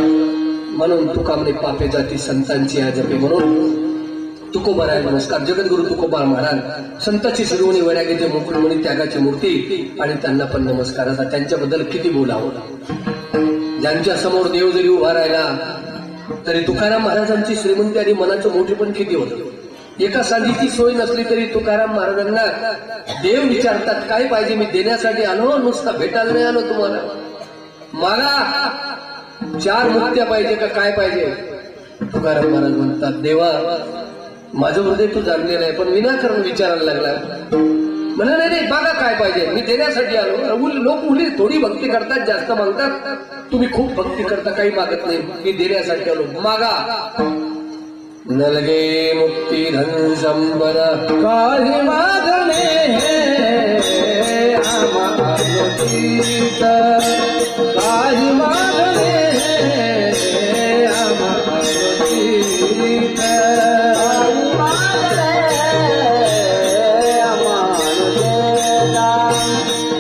म्हणून तुका म्हणे पापे जाती संतांची जपे. म्हणून तुकोबाराय नमस्कार. जगद्गुरु तुकोबा महाराज संताची शिरोमणी वैराग्याचे मुकुटमणी त्यागाची मूर्ती आणि त्यांना पण नमस्कार. आता त्यांच्याबद्दल किती बोलावं. ज्यांच्या समोर देव जरी उभा राहिला तरी तुकाराम महाराजांची श्रीमंती आणि मनाचं मोठे पण किती होतं. एका सांजीची सोय नसली तरी तुकाराम महाराजांना देव विचारतात काय पाहिजे, मी देण्यासाठी आलो, नुसता भेटायला नाही आलो तुम्हाला. मला 4 मुक्त्या पाहिजे का काय पाहिजे. तुकाराम महाराज म्हणतात, देवा माझं हृदय तू जाणलेलं आहे, पण विनाकारण विचारायला लागला. म्हणा नाही नाही बघा काय पाहिजे, मी देण्यासाठी आलो. लोक मुली थोडी भक्ती करतात, जास्त मागतात. तुम्ही खूप भक्ती करता, काही मागत नाही. मी देण्यासाठी आलो, मागा. न लगे मुक्ती धन संपदा काही मागणे हे आम्हाला तीर्थ, काही मागणे हे आम्हाला तीर्थ, काही मागणे आम्हाला देता,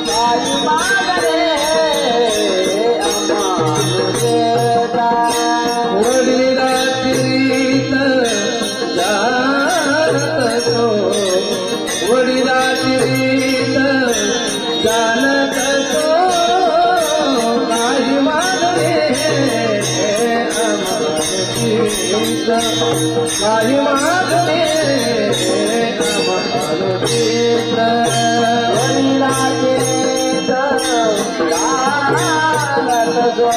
काही मागणे आम्हाला देता. वडिलाची रीत जानत तो, वडिलाची रीत जानत तो, काही मागणे आम्हाला तीर्थ, काही मागणे आम्हाला तीर्थ. वडिलाचे जानत जो,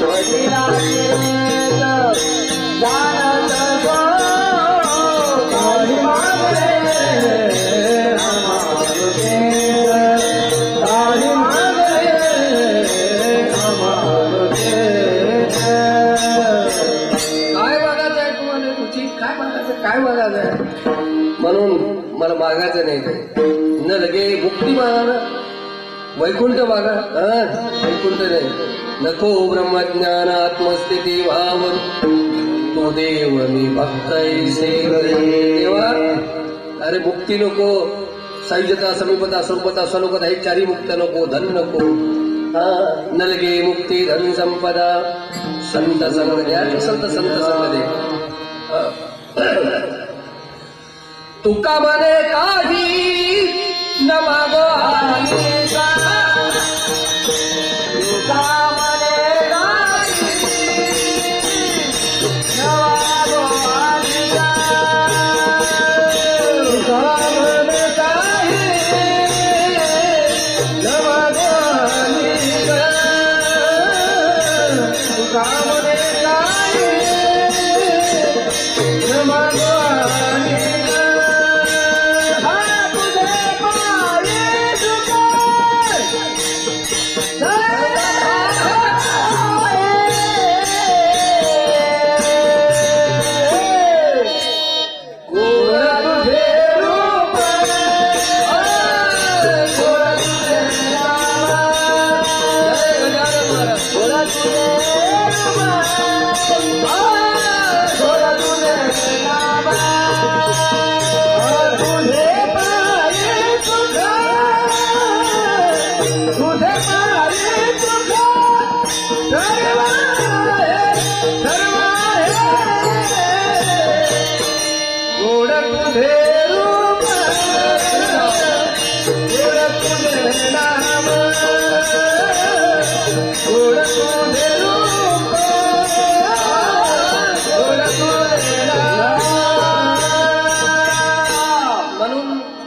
वडिलाचे जानत जो, काही मागणे आम्हाला देत, काही मागणे आम्हाला देत. काय मागायचं आहे तुम्हाला? तुझी काय मागायचं, काय मागायचं आहे? म्हणून मला मागायचं नाही ते. न लगे मुक्ती मागा ना, वैकुंठ मागा. वैकुंठ नाही, नको ब्रह्मज्ञान आत्मस्थिती भाव, तो देव मी भक्त देवा. अरे मुक्ती नको, सैजता समीपता स्वरूपता स्वलोकता हे चारी मुक्त नको, धन नको. न लगे मुक्ती धन संपदा, संत संग द्या, संत संत संग दे. तुका म्हणे काही न मागो आईचा, तुका म्हणे काही न मागो आईचा, तुका म्हणे काही न मागो आईचा, तुका म्हणे काही न मागो आईचा.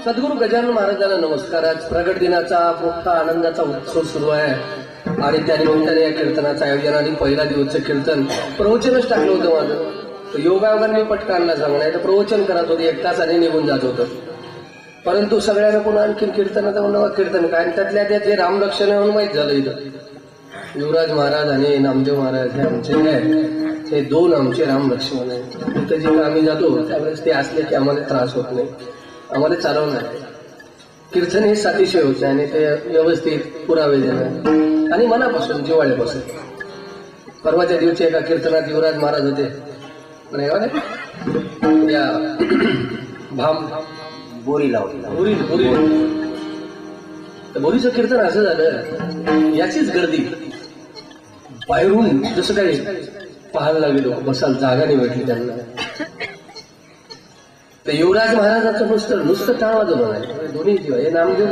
सद्गुरू गजानन महाराजांना नमस्कार. आज प्रगट दिनाचा मोठा आनंदाचा उत्सव सुरू आहे आणि त्या निमित्ताने या कीर्तनाचं आयोजन आणि पहिला दिवसचं कीर्तन प्रवचनच टाकलं होतं माझं. योगायोगाने मी पटकांना सांगणार नाही तर प्रवचन करत होते, 1 तासाने निघून जात होतं. परंतु सगळ्यांना पुन्हा आणखीन कीर्तनाचं म्हणलं कीर्तन काय, आणि त्यातल्या त्यात हे रामलक्षण म्हणून माहीत झालं. इथं युवराज महाराज आणि नामदेव महाराज हे आमचे हे 2 आमचे राम लक्ष्मण आहेत. तिथं जिथं आम्ही जातो त्यावेळेस ते असले की आम्हाला त्रास होत नाही, आम्हाला चालवणार आहे. कीर्तन हे सातिशय होत आणि ते व्यवस्थित पुरावे देणं आणि मनापासून जिव्हाळ्यापासून. परवाच्या दिवशी एका कीर्तनात युवराज महाराज होते, या भाम बोरी लावली, बोरीचं कीर्तन असं झालं, याचीच गर्दी बाहेरून जसं काही पाहायला गेलो, बसायला जागा नाही भेटली त्यांना. तर युवराज महाराजाचं नुसतं टाळ वाजवलं नाही, दोन्ही जीव हे नामदेव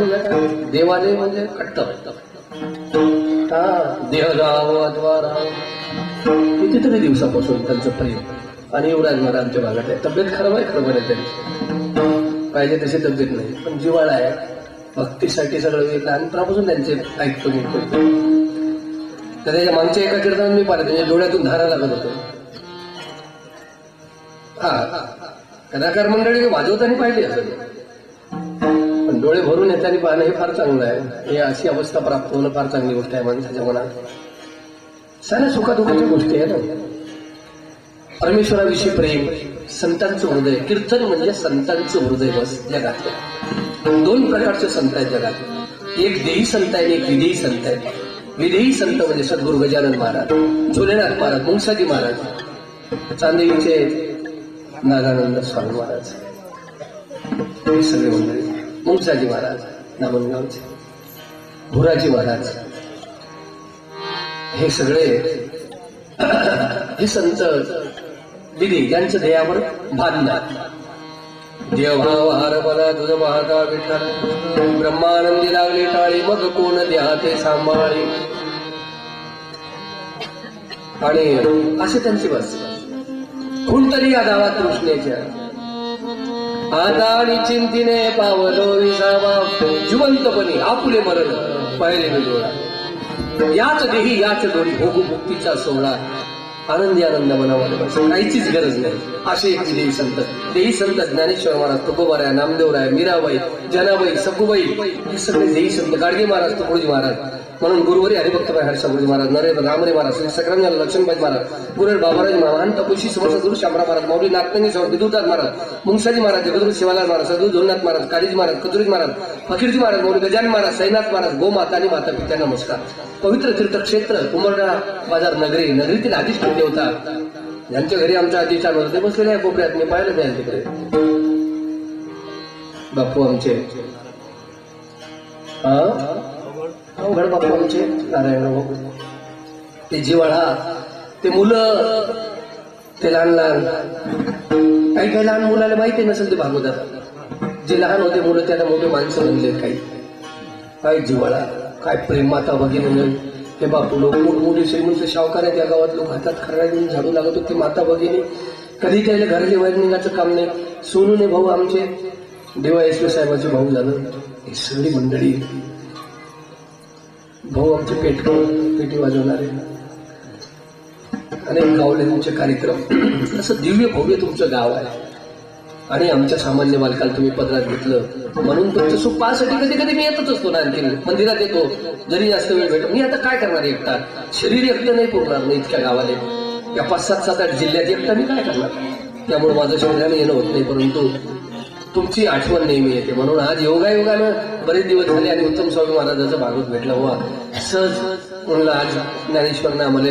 देवादेव म्हणजे कट्ट हा देहराव अथवा राव कितीतरी दिवसापासून त्यांचं प्रेम. आणि युवराज महाराजांच्या भागात आहे, तब्येत खराब आहे, खरोबर आहे त्यांची, पाहिजे तशी तब्येत नाही, पण जिवाळा आहे, भक्तीसाठी सगळं वेळ लहानपणापासून त्यांचे ऐकतो मी. तर त्याच्या मागच्या एका कीर्तनात मी पाहिलं, त्याच्या डोळ्यातून धारा लागत होते. हा कलाकार मंडळी वाजवताना पाहिजे असं, पण डोळे भरून येताना पाहणं हे फार चांगलं आहे. हे अशी अवस्था प्राप्त होणं फार चांगली गोष्ट आहे माणसाच्या मनात. साऱ्या सुखादुखाच्या गोष्टी आहे ना. परमेश्वराविषयी प्रेम, संतांचं हृदय. कीर्तन म्हणजे संतांचं हृदय. बस जगात दोन प्रकारचे संत आहेत जगात. एक देही संत आहे, एक विदेही संत आहे. विदेही संत म्हणजे सद्गुरू गजानन महाराज, झोलेनाथ महाराज, मुंगसाजी महाराज, चांदेवीचे नागानंद स्वामी महाराज, हे सगळे मंडळी. मुंगसाजी महाराज नामनगावचे, भुराजी महाराज, हे सगळे हे संत विधी ज्यांचं देहावर भान नाही. देवभाव हार मला तुझ पाहता विठ्ठल, ब्रह्मानंदी लागले टाळी, मग कोण द्या ते सांभाळी. आणि असे त्यांची बस. कोणतरी या गावात कृष्णेच्या आता आणि चिंतीने पावलो विसावा, जिवंतपणी आपुले मरण पाहिले डोळा. याच देही याच डोळी भोगू मुक्तीचा सोहळा, आनंदी आनंद मनामध्ये बस, काहीचीच गरज नाही. असे एक देही संत. देही संत ज्ञानेश्वर महाराज, तुकोबाराय, नामदेवराय, मीराबाई, जनाबाई, सखुबाई, हे सगळे देही संत. गाडगे महाराज, तुकडोजी महाराज, म्हणून गुरुवारी हरिभक्तबाई हर्षापुरी महाराज, नरेंद्र रामरे महाराज, श्री सक्राम लक्ष्मणबाई महाराज, गुरुवार बाबाराज महाराज, तपशी समर्थ गुरु शामराव महाराज, मौली नागपंजी स्वामी विदुदास महाराज, मुंगसाजी महाराज, जगद्गुरु शिवालाल महाराज, सद्गुरु झोलनाथ महाराज, कालीजी महाराज, कतुरीजी महाराज, फकीरजी महाराज, मौली गजानन महाराज, साईनाथ महाराज, गोमाता आणि माता पित्या नमस्कार. पवित्र तीर्थक्षेत्र उमरडा बाजार नगरी, नगरीतील अधिष्ठ देवता ज्यांच्या घरी आमच्या अधिष्ठान होतं ते बसलेले आहे कोपऱ्यात. मी पाहिलं नाही तिकडे बापू आमचे, अवघड बापू आमचे नारायण बापू, ते जिवाळा, ते मुलं, ते लहान लहान, काही काही लहान मुलाला माहिती नसेल ते भागवतात. जे लहान होते मुलं त्याला मोठे माणसं बनले. काही काय जिवाळा, काय प्रेम. माता भगिनी, हे बापू लोक मोठमोठे श्रीमंत शावकार आहे त्या गावात, लोक हातात खरडा घेऊन झाडू लागत होते. माता भगिनी कधी त्याला घराच्या बाहेर निघायचं काम नाही. सोनूने भाऊ आमचे, देवा येशू साहेबाचे भाऊ झालं. ही सगळी मंडळी, भाऊ आमचे पेटी वाजवणारे, अनेक गावले तुमचे कार्यक्रम. असं दिव्य भव्य तुमचं गाव आहे. आणि आमच्या सामान्य बालकाला तुम्ही पदरात घेतलं म्हणून तुमचं सुख पाहण्यासाठी कधी कधी मी येतच असतो ना. आणखी मंदिरात येतो जरी जास्त वेळ भेटतो. मी आता काय करणार एकटा, शरीर एकटं नाही पुरणार नाही इतक्या गावाले, या 5-7 जिल्ह्यात एकटा मी काय करणार. त्यामुळे माझं शरीराने येणं होत नाही, परंतु तुमची आठवण नेहमी येते. म्हणून आज योगायोगानं बरेच दिवस झाले आणि उत्तम स्वामी महाराजांचं भागवत भेटलं. वा सहज म्हणलं आज ज्ञानेश्वरनं आम्हाला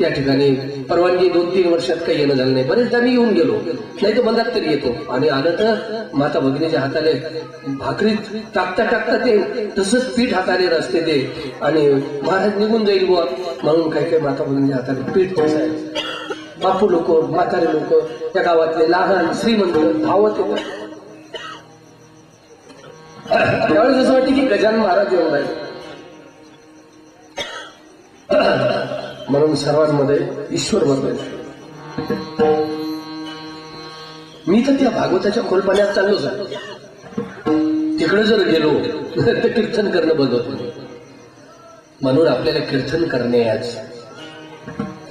या ठिकाणी परवानगी 2-3 वर्षात काही येणं झालं नाही. बरेचदा मी येऊन गेलो, नाही तर बंदात तरी येतो. आणि आलं तर माता भगिनीच्या हाताले भाकरी टाकता टाकता ते तसंच पीठ हाताने रचते ते, आणि महाराज निघून जाईल बुवा म्हणून काही काही माता भगिनीच्या हाताने पीठ आहे. बापू लोक, म्हातारे लोक, त्या गावातले लहान श्रीमंत धावत येतात. त्यावेळेस असं वाटतं की गजानन महाराज येऊन राहिले. म्हणून सर्वांमध्ये ईश्वर बसले. मी तर त्या भागवताच्या खोलपाण्यात चाललोच आहे. तिकडे जर गेलो तर कीर्तन करणं बंद होतं. म्हणून आपल्याला कीर्तन करणे आज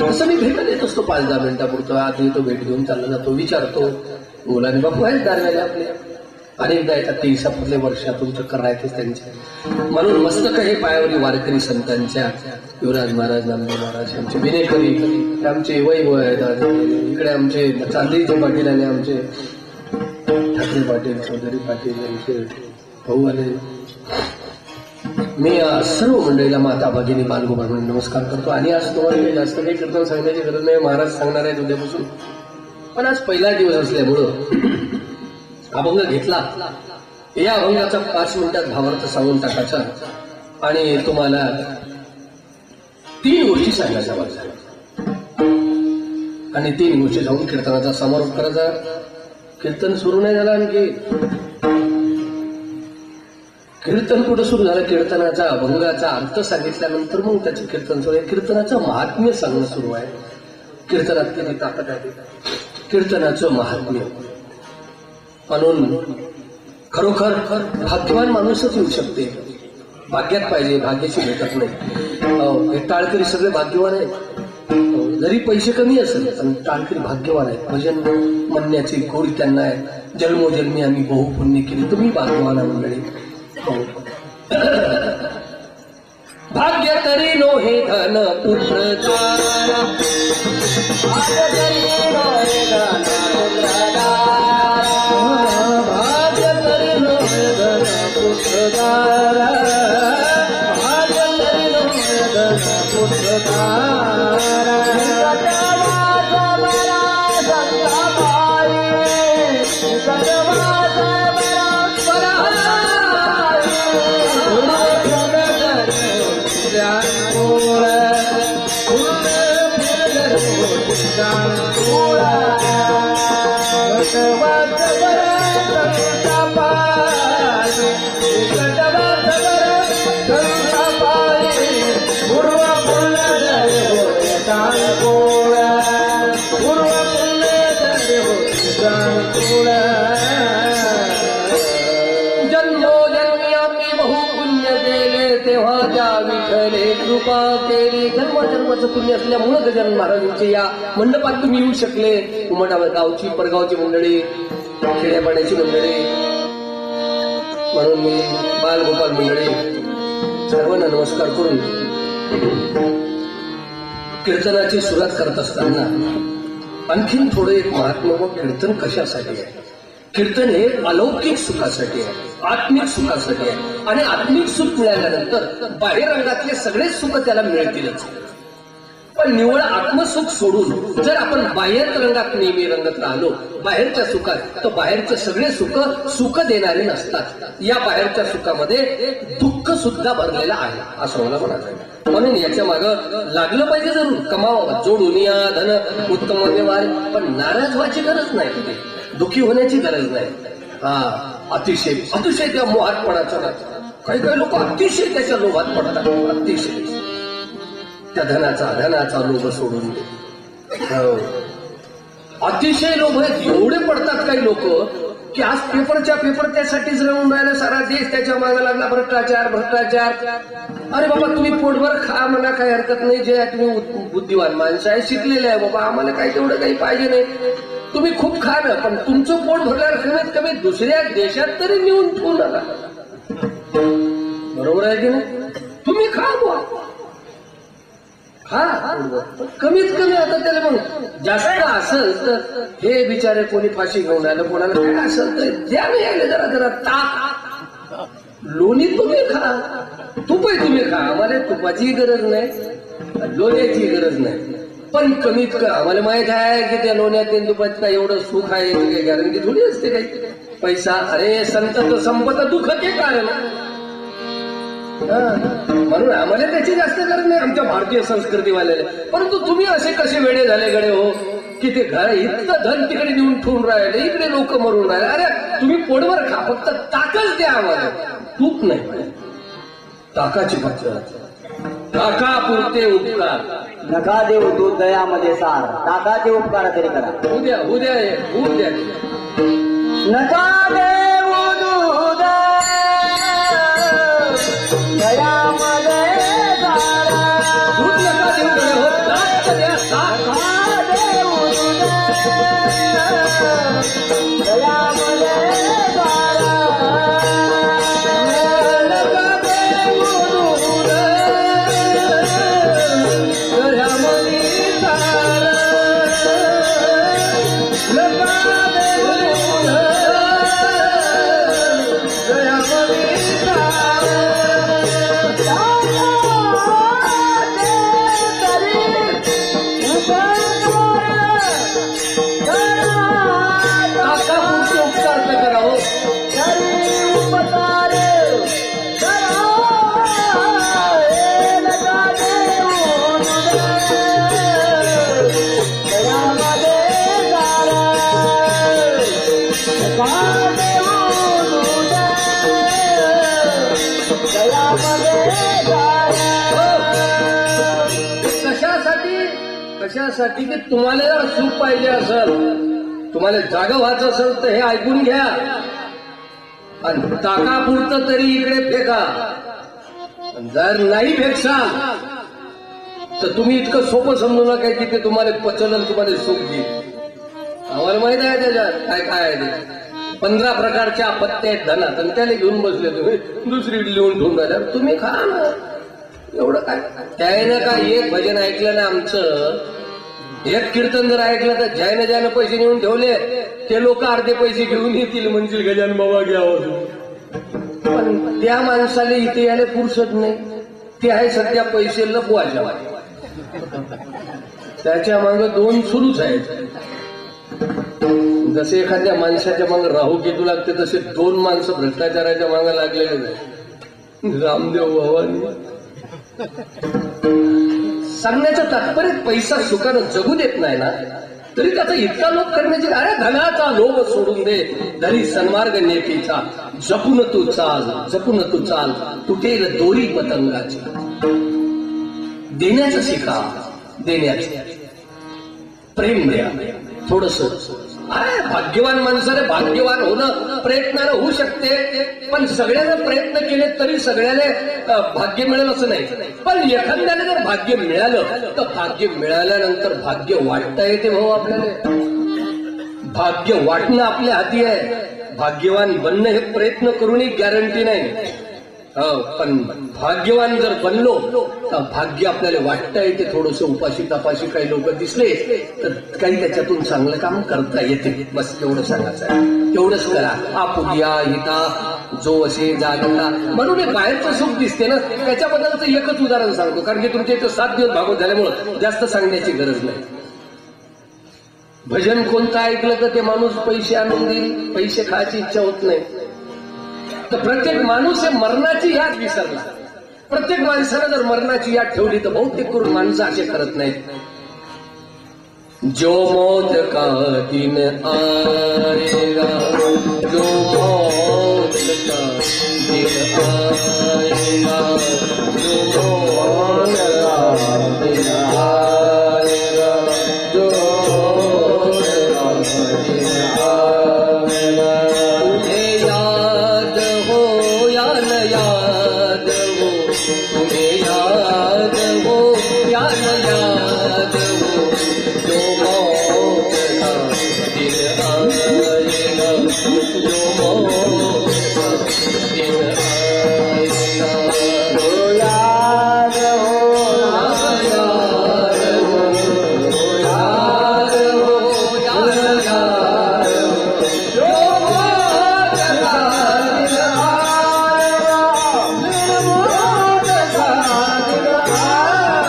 असं मी भेटत येत असतो 5-10 मिनिटापुरतं. आज येतो, भेट घेऊन चालला जातो, विचारतो. मुलांनी बापू आहेत दारव्याला आपले, अनेकदा येतात ते इसापुरले वर्षातून चक्कर राहतेच त्यांचे. म्हणून मस्तक हे पायावरी वारकरी संतांच्या, युवराज महाराज, नामदेव महाराज, आमचे विनेकरी, आमचे वैभव आहेत. इकडे आमचे चांदेचे पाटील आले, आमचे ठाकरे पाटील, चौधरी पाटील यांचे भाऊ आले. मी सर्व मंडळीला माता भगिनी बालगोपाळ म्हणून नमस्कार करतो. आणि आज तुम्हाला काही जास्त काही कीर्तन सांगण्याची गरज नाही, महाराज सांगणार आहेत उद्यापासून. पण आज पहिला दिवस असल्यामुळं अभंग घेतला. या अभंगाचा 5 मिनिटात भावार्थ सांगून टाकायचा आणि तुम्हाला 3 गोष्टी सांगायच्या माझ्या, आणि 3 गोष्टी जाऊन कीर्तनाचा समारोप करायचा. कीर्तन सुरू नाही झालं आणखी. कीर्तन कुठं सुरू झालं? कीर्तनाचा अभंगाचा अर्थ सांगितल्यानंतर मग त्याचं कीर्तन सुरू आहे. कीर्तनाचं महात्म्य सांगणं सुरू आहे. कीर्तनात किती ताकद आहे, कीर्तनाचं महात्म्य. म्हणून खरोखर भाग्यवान माणूसच येऊ शकते. भाग्यात पाहिजे, भाग्याची भेटत नाही. हे टाळकरी सगळे भाग्यवान आहेत. जरी पैसे कमी असेल पण टाळकरी भाग्यवान आहेत. भजन म्हणण्याची गोडी त्यांना आहे. जन्मोजन्मी आम्ही बहुपुण्य केली, तुम्ही भाग्यवान मंडळी. भाग्य तरी नो हे धन पुत्र तारा, भाग्य तरी नो हे धन पुत्र तारा, भाग्य तरी नो हे धन पुत्र तारा, भाग्य तरी नो हे धन पुत्र तारा. जन्मोजन्मी आम्ही बहुपुण्य केले, तेव्हा त्या विठ्ठले कृपा केली. जन्मजन्माचं पुण्य असल्यामुळं गजानन महाराजांचे या मंडपात तुम्ही येऊ शकले. उमटावर गावची परगावची मंडळी, खेड्यापाड्याची मंडळी, म्हणून मी बालगोपाल मंडळी सर्वांना नमस्कार करून कीर्तनाची सुरुवात करत असताना आणखीन थोडं एक महात्मा. मग कीर्तन कशासाठी आहे? कीर्तन हे अलौकिक सुखासाठी आहे, आत्मिक सुखासाठी आहे. आणि आत्मिक सुख मिळाल्यानंतर बाहेर रंगातले सगळेच सुख त्याला मिळतीलच. पण निवळ आत्मसुख सोडून जर आपण बाह्य रंगात नेहमी रंगत राहिलो, बाहेरच्या सुखात, तर बाहेरचे सगळे सुख देणारे नसतात. या बाहेरच्या सुखामध्ये दुःख सुद्धा भरलेलं आहे असं मला म्हणायचं. म्हणून याच्या मागं लागलं पाहिजे, जरूर कमावा, जोडून या धन उत्तम व्यवहार, पण नाराज व्हायची गरज नाही, कुठे दुःखी होण्याची गरज नाही. अतिशय अतिशय त्या मोहात पडायचा नाही. काही काही लोक अतिशय त्याच्या लोभात पडतात, अतिशय त्या धनाचा लोभ सोडून दे. अतिशय लोभ एवढे पडतात काही लोक की आज पेपर त्यासाठीच रंगून राहिला, सारा देश त्याच्या मागे लागला. भ्रष्टाचार. अरे बाबा, तुम्ही पोटभर खा म्हणा, काही हरकत नाही. जे तुम्ही बुद्धिवान माणसं आहे, शिकलेले आहे बाबा, आम्हाला काही तेवढं काही पाहिजे नाही. तुम्ही खूप खा ना, पण तुमचं पोट भरल्यावर कमीत कमी दुसऱ्या देशात तरी नेऊन ठेवू नका. बरोबर आहे की नाही? तुम्ही खा बुवा, कमीत कमी. आता त्याला मग जास्त असेल तर हे बिचारे कोणी फाशी घेऊन राहिलं, कोणाला काय असेल तर द्या नाही आले जरा ताक, लोणी तुम्ही खा, तुपही तुम्ही खा. आम्हाला तुपाची गरज नाही, लोण्याची गरज नाही. पण कमीत कमी आम्हाला माहित आहे की त्या लोण्यात तुपात काय एवढं सुख आहे, काही गॅरंटी थोडी असते काही. पैसा, अरे संत तो संपत दुःख ते कारण. म्हणून आम्हाला त्याची जास्त गरज नाही आमच्या भारतीय संस्कृतीवाल्याला. परंतु तुम्ही असे कसे वेडे झाले गडे हो, की ते घर इतकं धन तिकडे नेऊन ठेवून राहिले, इकडे लोक मरून राहिले. अरे तुम्ही पोटभर खा, फक्त ताकच द्या आम्हाला, तूप नाही. ताकाची फक्त ताका पुरते उपकार, नका देऊ दूध दयामध्ये सार, ताकाचे उपकार तरी करा. उद्या नका देऊ दूध दयामध्ये सार, दूध नका देऊ, ताक द्या, ताक. नका देऊ दूध दयामध्ये सार, नका देऊ दूध दयामध्ये सार, नका देऊ दूध दयामध्ये सार. कशासाठी की तुम्हाला जर सुख पाहिजे असेल, तुम्हाला जागा व्हायचं असेल तर हे ऐकून घ्या. आणि ताकापुरतं तरी इकडे फेका. जर नाही फेकसाल तर तुम्ही इतकं सोपं समजू नका की ते तुम्हाला पचन आणि तुम्हाला सुख देईल. आम्हाला माहित आहे त्याच्यात काय काय आहे ते. 15 प्रकारच्या आपत्त्या आहेत धनात आणि त्याला घेऊन बसले तुम्ही दुसरी लिहून ठेवून राहिल्या. तुम्ही खा ना, एवढं काय. त्यानं काय एक भजन ऐकलं ना आमचं, एक कीर्तन जर ऐकलं तर ज्यानं पैसे नेऊन ठेवले ते लोक अर्धे पैसे घेऊन येतील, म्हणतील गजान बाबा घ्यावं. पण त्या माणसाला इथे यायला फुरसत नाही. ते आहे सध्या पैसे लपवायच्या, त्याच्या मागे 2 सुरूच आहेत. जसे एखाद्या माणसाच्या मागे राहू केतू लागते तसे 2 माणसं भ्रष्टाचाराच्या मागे लागलेले नाही. रामदेव बाबांनी सांगण्याचं तात्पर्य पैसा सुखानं जगू देत नाही ना, तरी त्याचा इतका लोभ करण्याची, अरे धनाचा लोभ सोडून दे, धरी सन्मार्ग नेतीचा, जपून तू चाल, तुटेल दोरी पतंगाची. देण्याचं शिका, देण्याचं प्रेम द्या थोडस. अरे भाग्यवान माणसाने भाग्यवान होणं प्रयत्नानं होऊ शकते, पण सगळ्याने प्रयत्न केले तरी सगळ्याला भाग्य मिळेल असं नाही. पण एखाद्याने जर भाग्य मिळालं तर भाग्य मिळाल्यानंतर भाग्य वाटता येते भाऊ. आपल्याला भाग्य वाटणं आपल्या हाती आहे. भाग्यवान बनणं हे प्रयत्न करूनही गॅरंटी नाही. पण भाग्यवान जर बनलो तर भाग्य आपल्याला वाटता येते. थोडस उपाशी तपाशी काही लोक दिसले तर काही त्याच्यातून चांगलं काम करता येते. बस एवढं सांगायचं आहे, तेवढंच करा. आपुलिया हिता जो असे जागता, म्हणून हे बाहेरचं सुख दिसते ना, त्याच्याबद्दलचं एकच उदाहरण सांगतो, कारण की तुमच्या इथं 7 दिवस भागवत झाल्यामुळं जास्त सांगण्याची गरज नाही. भजन कोणतं ऐकलं तर ते माणूस पैसे आणून देईल, पैसे खायची इच्छा होत नाही. तर प्रत्येक माणूस हे मरणाची याद विसरला. प्रत्येक माणसानं जर मरणाची याद ठेवली तर बहुतेक करून माणसं असे करत नाहीत. जो मौत का दिन आएगा, जो मौत का दिन आएगा, जो मौत का दिन आएगा, जो मौत का दिन आएगा. तुम्हें याद हो या न याद हो, तुम्हें याद हो या न याद हो, जो मौत का दिन आएगा, जो मौत का दिन आएगा. हो याद हो याद हो, याद हो या न याद हो, जो मौत का दिन आएगा, जो मौत का दिन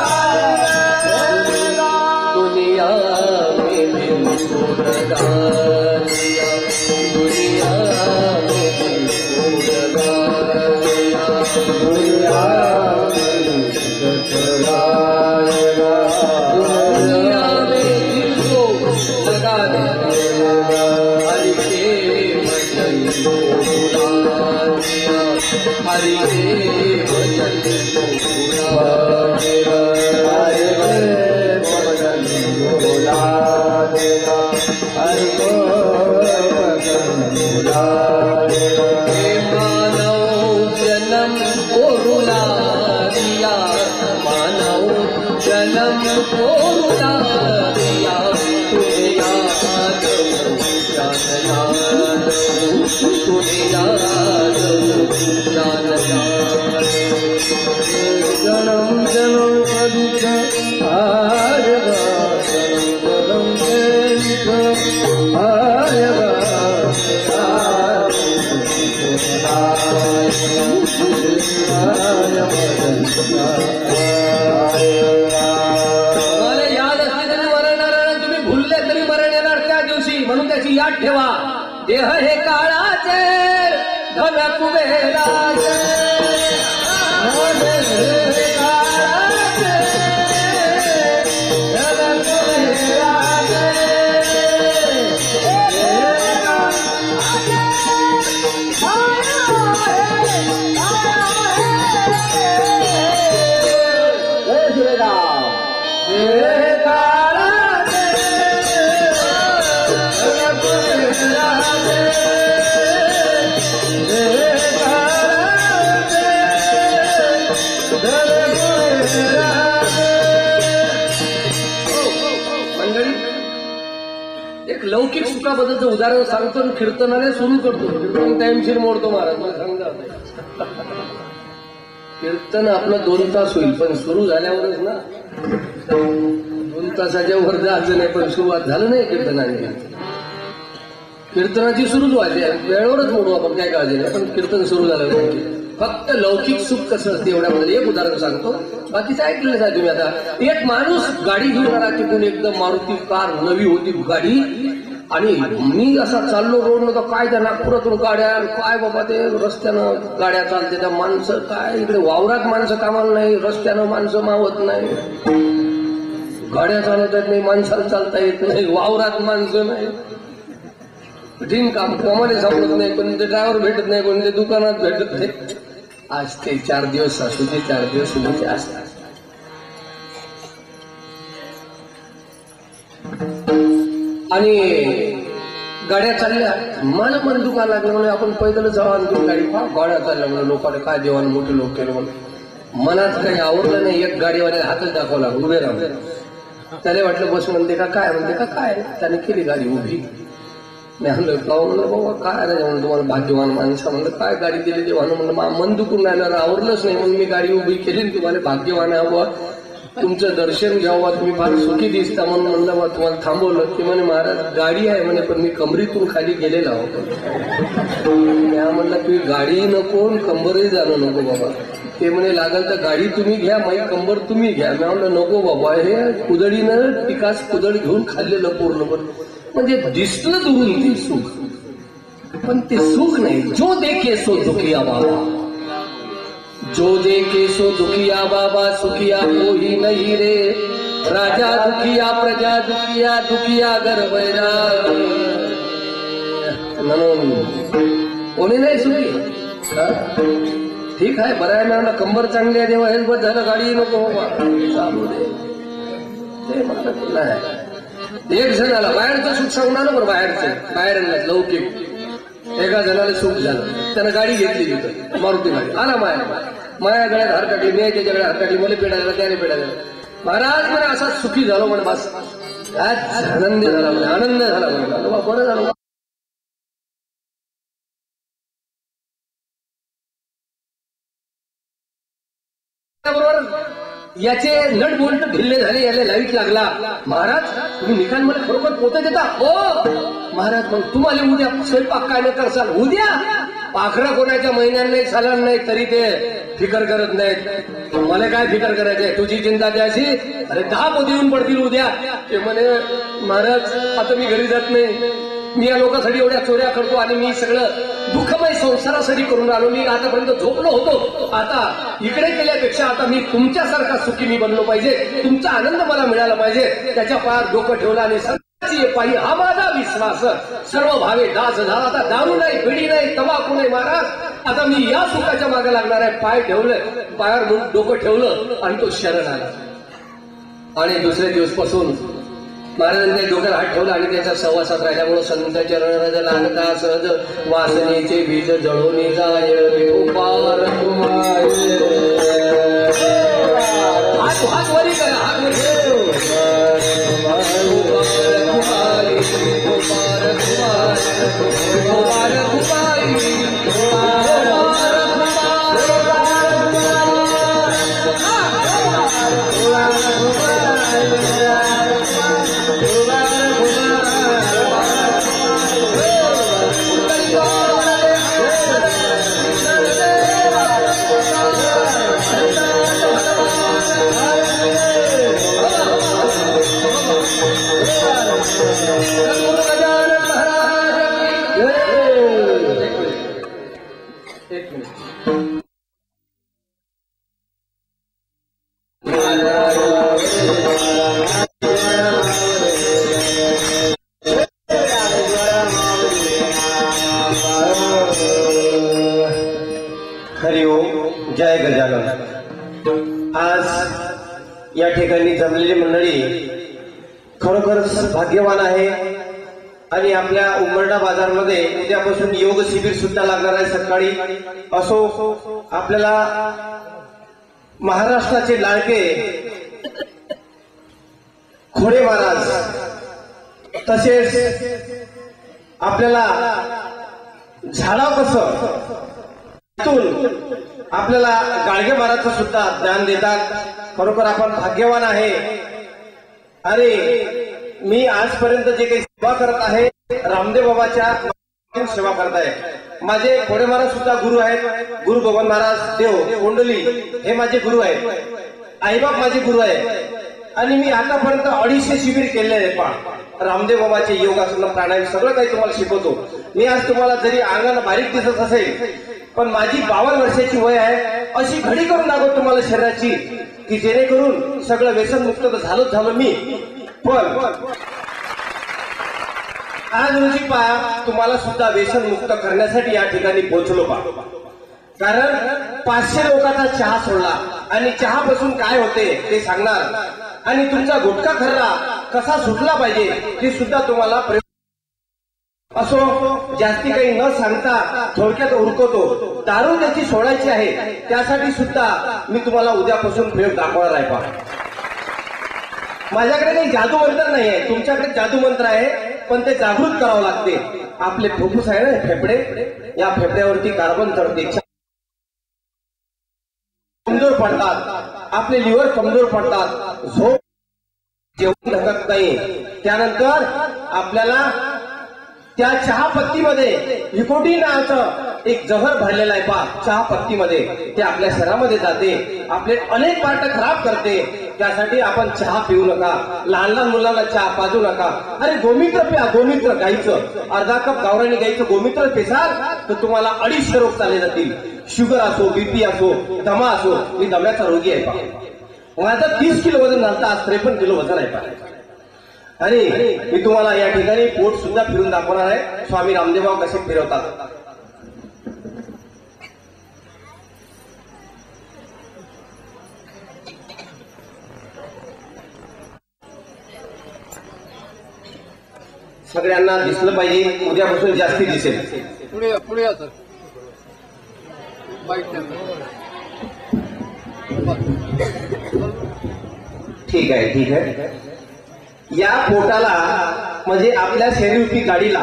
आएगा. दुनिया में दिल को लगा दिया, दुनिया में दिल को लगा दिया, दुनिया में दिल को लगाएगा, दुनिया में दिल को लगा दिया. हरि के भजन को भुला दिया, हरि के भजन को भुला दिया, हरि के भजन को भुला देगा, हरि को भजन भुला देगा. हे मानव जन्म को रुला दिया, मानव जन्म को रुला दिया. तुझे याद हो जान याद हो, तुझे याद हो जान याद हो. जन्म जन्म का दुख आएगा, जन्म जन्म के दुख आएगा. मला याद असले तरी मरण येणार, तुम्ही भुलले तरी मरण येणार त्या दिवशी. म्हणून त्याची याद ठेवा. देह हे काळाचे, धन कुबेराचे, Hey, सुताबद्दलचं उदाहरण सांगतो आणि कीर्तनाने सुरू करतो. कीर्तन टाइमशीर मोडतो महाराज, मला सांगा. कीर्तन आपलं 2 तास होईल, पण सुरू झाल्यावरच ना. 2 तासाच्या वर जायचं नाही, पण सुरुवात झालं नाही कीर्तनाने. कीर्तनाची सुरूच व्हायची, वेळेवरच मोडू आपण, काय काळजी नाही, पण कीर्तन सुरू झालं पाहिजे. फक्त लौकिक सुख कसं असते एवढ्यामध्ये एक उदाहरण सांगतो, बाकीचं ऐकलेलं आहे तुम्ही. आता एक माणूस गाडी घेऊन आला तिथून, एकदम मारुती कार, नवी होती गाडी, आणि मी असा चाललो रोडनं, तर काय त्या नागपुरातून गाड्या, काय बाबा ते रस्त्यानं गाड्या चालते, त्या माणसं काय इकडे वावरात माणसं कामाला नाही, रस्त्यानं माणसं मावत नाही, गाड्या चालवत येत नाही, माणसाला चालता येत नाही, वावरात माणसं नाही, कठीण काम, कामाने सापडत नाही, कोणते ड्रायव्हर भेटत नाही, कोणते दुकानात भेटत नाही. आज ते 4 दिवस सासूचे, 4 दिवस सुनेचे असतात. आणि गाड्या चालल्या, मला मन दुखायला लागलं, म्हणजे आपण पैदल जाऊ आणखी गाडी गाड्या चालल्या, म्हणजे लोकांना काय देवाने मोठे लोक केले, म्हणून मनात काही आवडलं नाही. एक गाडीवाल्याने हातच दाखवला, उभे राहून. त्याला वाटलं बस म्हणते का काय, म्हणते का काय, त्याने केली गाडी उभी. मी म्हणलं पाहू, म्हणलं बाबा काय नाही, म्हणून तुम्हाला भाग्यवान माणसं, म्हणलं काय गाडी दिली देवानं, म्हणलं मन दुखून राहिलं, आवडलंच नाही, म्हणून मी गाडी उभी केली, तुम्हाला भाग्यवान हवं, तुमचं दर्शन घ्यावं, तुम्ही फार सुखी दिसता, म्हणून म्हणलं मग तुम्हाला थांबवलं. ते म्हणे महाराज गाडी आहे म्हणे, पण मी कमरीतून खाली गेलेला होतो. त्या म्हणलं तुम्ही गाडी नको, कंबरही जाणं नको बाबा. ते म्हणे लागल तर गाडी तुम्ही घ्या, माझी कंबर तुम्ही घ्या. मी म्हणलं नको बाबा, हे कुदळीनं पिकास कुदळ घेऊन खाल्लेलं पूर्ण, म्हणजे दिसलं दुरून ते सुख, पण ते सुख नाही. जो देखे सो दुखिया बाबा, जो देखे सो दुखिया बाबा, सुखिया कोही नाही रे. राजा दुखिया, प्रजा दुखिया, दुखिया गरबैरा, म्हणून कोणी नाही सुखी. ठीक आहे, बरं आहे, मला कंबर चांगली आहे, देवा हेच बस झालं, गाडी नको बाबा, चालू दे. ते म्हणत नाही. एक जण आला, बाहेरचं सुख सांगून आलं, बरं बाहेरचं, बाहेर आणलं लौकिक. एका जणाला सुख झालं, त्यानं गाडी घेतली तिथं, मारुती गाडी. आला माया गळ्यात हार काढली, मी त्याच्या गळ्यात हार काढली, मला पेढा झाला, त्याने पेढा झाला. महाराज म्हणे असा सुखी झालो म्हणे, बस आनंद झाला म्हणे, आनंद झाला म्हणे. बरं झालं. बरोबर याचे नट बोल्ट ढिल्ले झाले, याला लाईट लागला. महाराज तुम्ही निकाल मला खरोखर पोते देता? हो महाराज, मग तुम्हाला उद्या स्वयंपाक काय न करसाल? उद्या पाखरा कोणाच्या महिन्यात नाही, सालान नाही, तरी ते फिकर करत नाहीत. मला काय फिकर करायचंय, तुझी चिंता द्यायची. अरे 10 पोते येऊन पडतील उद्या. ते म्हणे महाराज आता मी घरी जात नाही, मी या लोकांसाठी एवढ्या चोऱ्या करतो आणि मी सगळं दुःखमय संसारासाठी करून आलो, मी आतापर्यंत झोपलो होतो, आता इकडे केल्यापेक्षा आता मी तुमच्यासारखा सुखी मी बनलो पाहिजे, तुमचा आनंद मला मिळाला पाहिजे. त्याच्या पायात डोकं ठेवलं आणि सत्याची पायी हा माझा विश्वास, सर्व भावे दास झाला. आता दारू नाही, पिढी नाही, तंबाखू नाही महाराज, आता मी या सुखाच्या मागे लागणार आहे. पाय ठेवले, पायावर डोकं ठेवलं आणि तो शरण आला. आणि दुसऱ्या दिवसपासून महाराजांनी डोक्यात हात ठेवला आणि त्याच्या सहवासात राहिल्यामुळे संत चरण लागता सहज वासनेचे बीज जळून जाय. हात वरी करा, हात जय गजानन. आज या ठिकाणी जमलेली मंडळी खरोखरच भाग्यवान आहे. आणि आपल्या उमरडा बाजारमध्ये उद्यापासून योग शिबिर सुद्धा लागणार आहे सकाळी. असो आपल्याला महाराष्ट्राचे लाडके खोडे महाराज तसेच आपल्याला झाडाव कसं त्यातून आपल्याला गाडगे महाराजचं सुद्धा ज्ञान देतात. खरोखर आपण भाग्यवान आहे. अरे मी आजपर्यंत जे काही सेवा करत आहे रामदेव बाबाच्या सेवा करत आहे. माझे घोडे महाराज सुद्धा गुरु आहेत. गुरु भगवान महाराज देव कोंडली हे माझे गुरु आहेत. आईबाप माझे गुरु आहेत. आणि मी आतापर्यंत 250 शिबिर केले आहे. पण रामदेव बाबाचे योगासन प्राणायाम सगळं काही तुम्हाला शिकवतो. मी आज तुम्हाला जरी अंगाला बारीक दिसत असेल पण माझी 52 वर्षाची वय आहे. अशी घडी करून दाखवतो तुम्हाला शरीराची की जेणेकरून सगळं व्यसन मुक्त झालोच झालो मी. पण आज रोजी पहा तुम्हाला सुद्धा व्यसन मुक्त करण्यासाठी या ठिकाणी पोहोचलो पा. कारण 500 लोकांचा चहा सोडला आणि चहापासून काय होते ते सांगणार आणि तुमचा गुटखा खर्रा कसा सुटला पाहिजे ते सुद्धा तुम्हाला असो. जास्ती काही न सांगता थोडक्यात उरकवतो. दारू त्याची सोडायची आहे त्यासाठी सुद्धा मी तुम्हाला उद्यापासून प्रयोग दाखवणार आहे पा. माझ्याकडे काही जादू मंत्र नाही आहे. तुमच्याकडे जादू मंत्र आहे पण ते जागृत करावं लागते. आपले फुफ्फुस आहे ना फेफडे, या फेफड्यावरती कार्बन चढते, कमजोर पडतात. आपले लिव्हर कमजोर पडतात. झोप जेवण धकत नाही. त्यानंतर आपल्याला त्या चहापत्तीमध्ये निकोटीन नावाचं एक जहर भरलेलं आहे पा. चहापत्तीमध्ये ते आपल्या शरीरामध्ये जाते. आपले अनेक पार्ट खराब करते. त्यासाठी आपण चहा पिऊ नका. लहान लहान मुलांना चहा पाजू नका. अरे गोमित्र प्या. गोमित्र गाईचं अर्धा कप गावरानी गाईचं गोमित्र पिसाल तर तुम्हाला 250 रोग चालले जातील. शुगर असो, बीपी असो, दमा असो. मी दम्याचा रोगी आहे पा. माझं 30 किलो वजन झालं. आज 53 किलो वजन आहे पा. आणि मी तुम्हाला या ठिकाणी पोट सुद्धा फिरून दाखवणार आहे. स्वामी रामदेव बाबा कसे फिरवतात. सगळ्यांना दिसलं पाहिजे. उद्यापासून जास्ती दिसेल. पुढे पुढे या सर. ठीक आहे ठीक आहे. या पोटाला म्हणजे आपल्या शरीररूपी गाडीला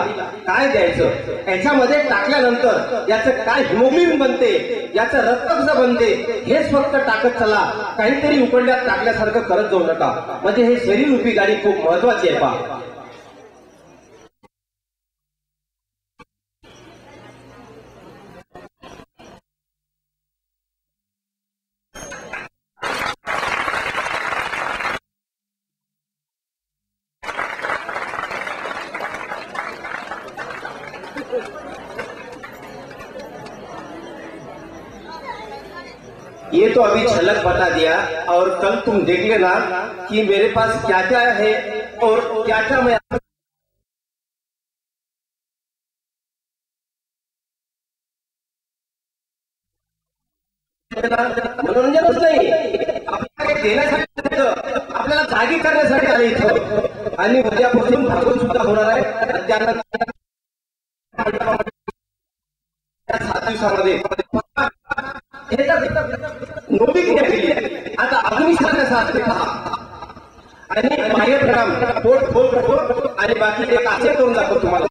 काय द्यायचं, याच्यामध्ये टाकल्यानंतर याचं काय हिमोग्लोबिन बनते, याचं रक्त कसं बनते हेच फक्त टाकत चला. काहीतरी उकडल्यात टाकल्यासारखं करत जाऊ नका. म्हणजे हे शरीररूपी गाडी खूप महत्वाची आहे पहा. ये तो अभी झलक बता दिया और कल तुम देख लेना कि मेरे पास क्या क्या है और क्या क्या मैं मनोरंजनच नाही आपल्याला देण्यासाठी आपल्याला जागी करण्यासाठी आले इथं. आणि उद्यापासून भागवत सुद्धा होणार आहे. त्यानंतर 7 दिवसामध्ये नोंदी केली. आता अग्निशास्त्राचा असते आणि बाह्य प्रणाम पोट खोल करतो आणि बाकी एक असे करून दाखवतो तुम्हाला.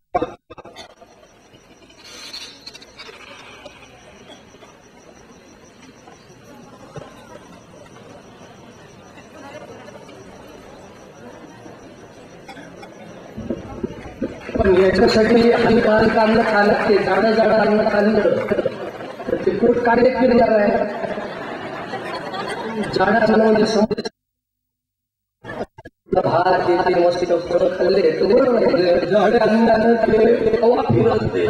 पण याच्यासाठी आधी बारीक अन्न खायला लागते. जाडं जाडं अन्न खाल्लं तर ते पोट कार्य केलं आहे. जाडं अन्न म्हणजे समजा भात येते मस्त फळं खाल्ले तर बरोबर आहे. जाडं अन्नानं ते हवा फिरते.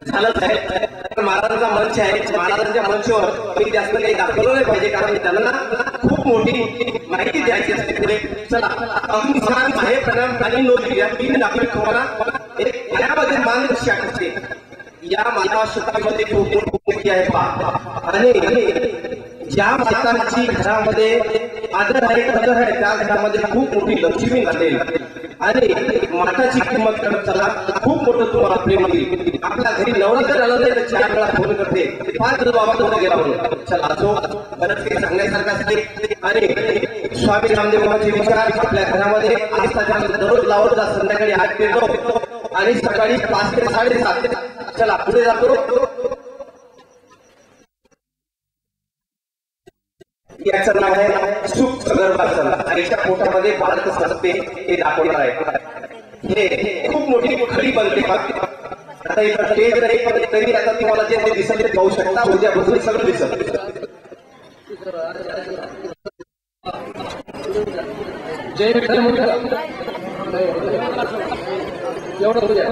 झालंच आहे. महाराजांचा मंच आहे. महाराजांच्या मंचावर मी जास्त काही दाखवलं नाही पाहिजे कारण त्यांना खूप मोठी माहिती द्यायची असते. पुढे चला अग्निशास्त्र बाह्य प्रणाम आणि नोंदी या 3 दाखवली तुम्हाला. एक यामध्ये मान कशी असते या महाराष्ट्रामध्ये खूप मोठी आहे पहा. आणि ज्या मातांची घरामध्ये आदर आहे कदर आहे त्या घरामध्ये खूप मोठी लक्ष्मी घालेल. आणि माताची किंमत करत चला. खूप मोठं तुम्हाला प्रेम होईल. आपल्या घरी नवरा जर आलं नाही तर 4 वेळा फोन करते, 5 बाबा कुठे गेला म्हणून. चला असो, बरंच काही सांगण्यासारखं असते. आणि स्वामी रामदेव बाबांचे विचार आपल्या घरामध्ये आस्थाच्या दररोज लावत जा. संध्याकाळी 8 ते 9 आणि सकाळी 5 ते 7:30. चला पुढे जातो. याचं नाव आहे सुख गर्भासन. आईच्या पोटामध्ये बाळ कसं असते हे दाखवणार आहे. हे खूप मोठी खरी बनते. आता इथं स्टेज नाही, पण तरी आता तुम्हाला जे दिसत ते पाहू शकता. उद्यापासून सगळं दिसत. जय विठ्ठल म्हणून एवढं उद्या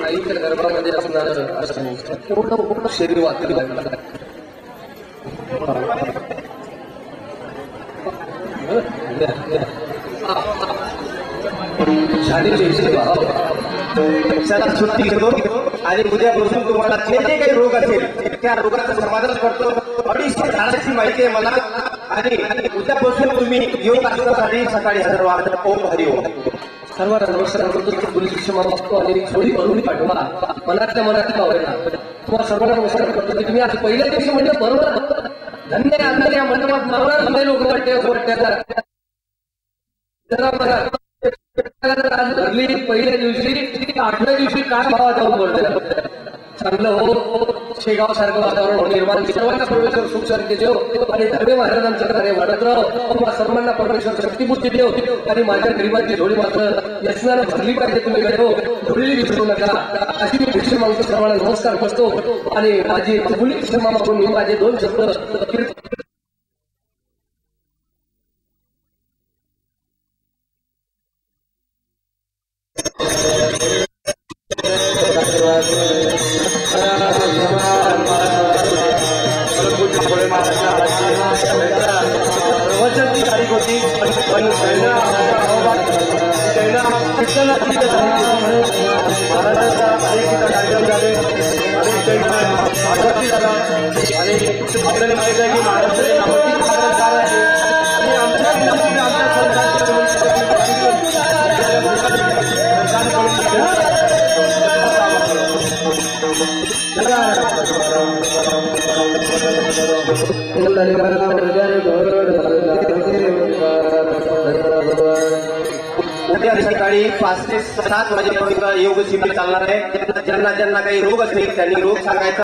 आईच्या गर्भामध्ये असणार पूर्ण शरीर वाचली चला सुट्टी घेतो आणि उद्यापासून तुम्हाला जे जे काही रोग असेल त्या रोगाचं समाधान करतो. 250 झाडाची माहिती आहे मला. आणि उद्यापासून तुम्ही योग आसनासाठी सकाळी हजर व्हा. ओम हरी ओम. सर्वांना नमस्कार करतो. गुरु शिष्य मागतो आणि थोडी करून पाठवा. मनातल्या आवडला तुम्हाला सर्वांना नमस्कार करतो की तुम्ही आज पहिल्या दिवशी म्हणजे बरोबर धन्य आहे. या मंडपात मला लोक वाटते धरली पहिल्या दिवशी 8व्या दिवशी काय भावा जाऊन बोलतो. चांगलं हो. शेगाव सारखं वातावरण निर्माण. सर्वांना परमेश्वर सुख शांती देव आणि धर्मे महाराजांचं कार्य वाढत राहो. सर्वांना परमेश्वर शक्तीबुद्धी देव. आणि माझ्या गरिबांची जोडी मात्र व्यसनानं भरली पाहिजे. तुम्ही हो जोडली विसरू नका अशी मी भिक्षा मागतो. सर्वांना नमस्कार करतो. आणि माझी मुली क्षमा मागून मी माझे 2 शब्द आपल्याला माहित आहे की महाराष्ट्र उद्या सकाळी 5 ते 7 वाजेपर्यंत योग शिबिर चालणार आहे. ज्यांना काही रोग असतील त्यांनी रोग सांगायचा.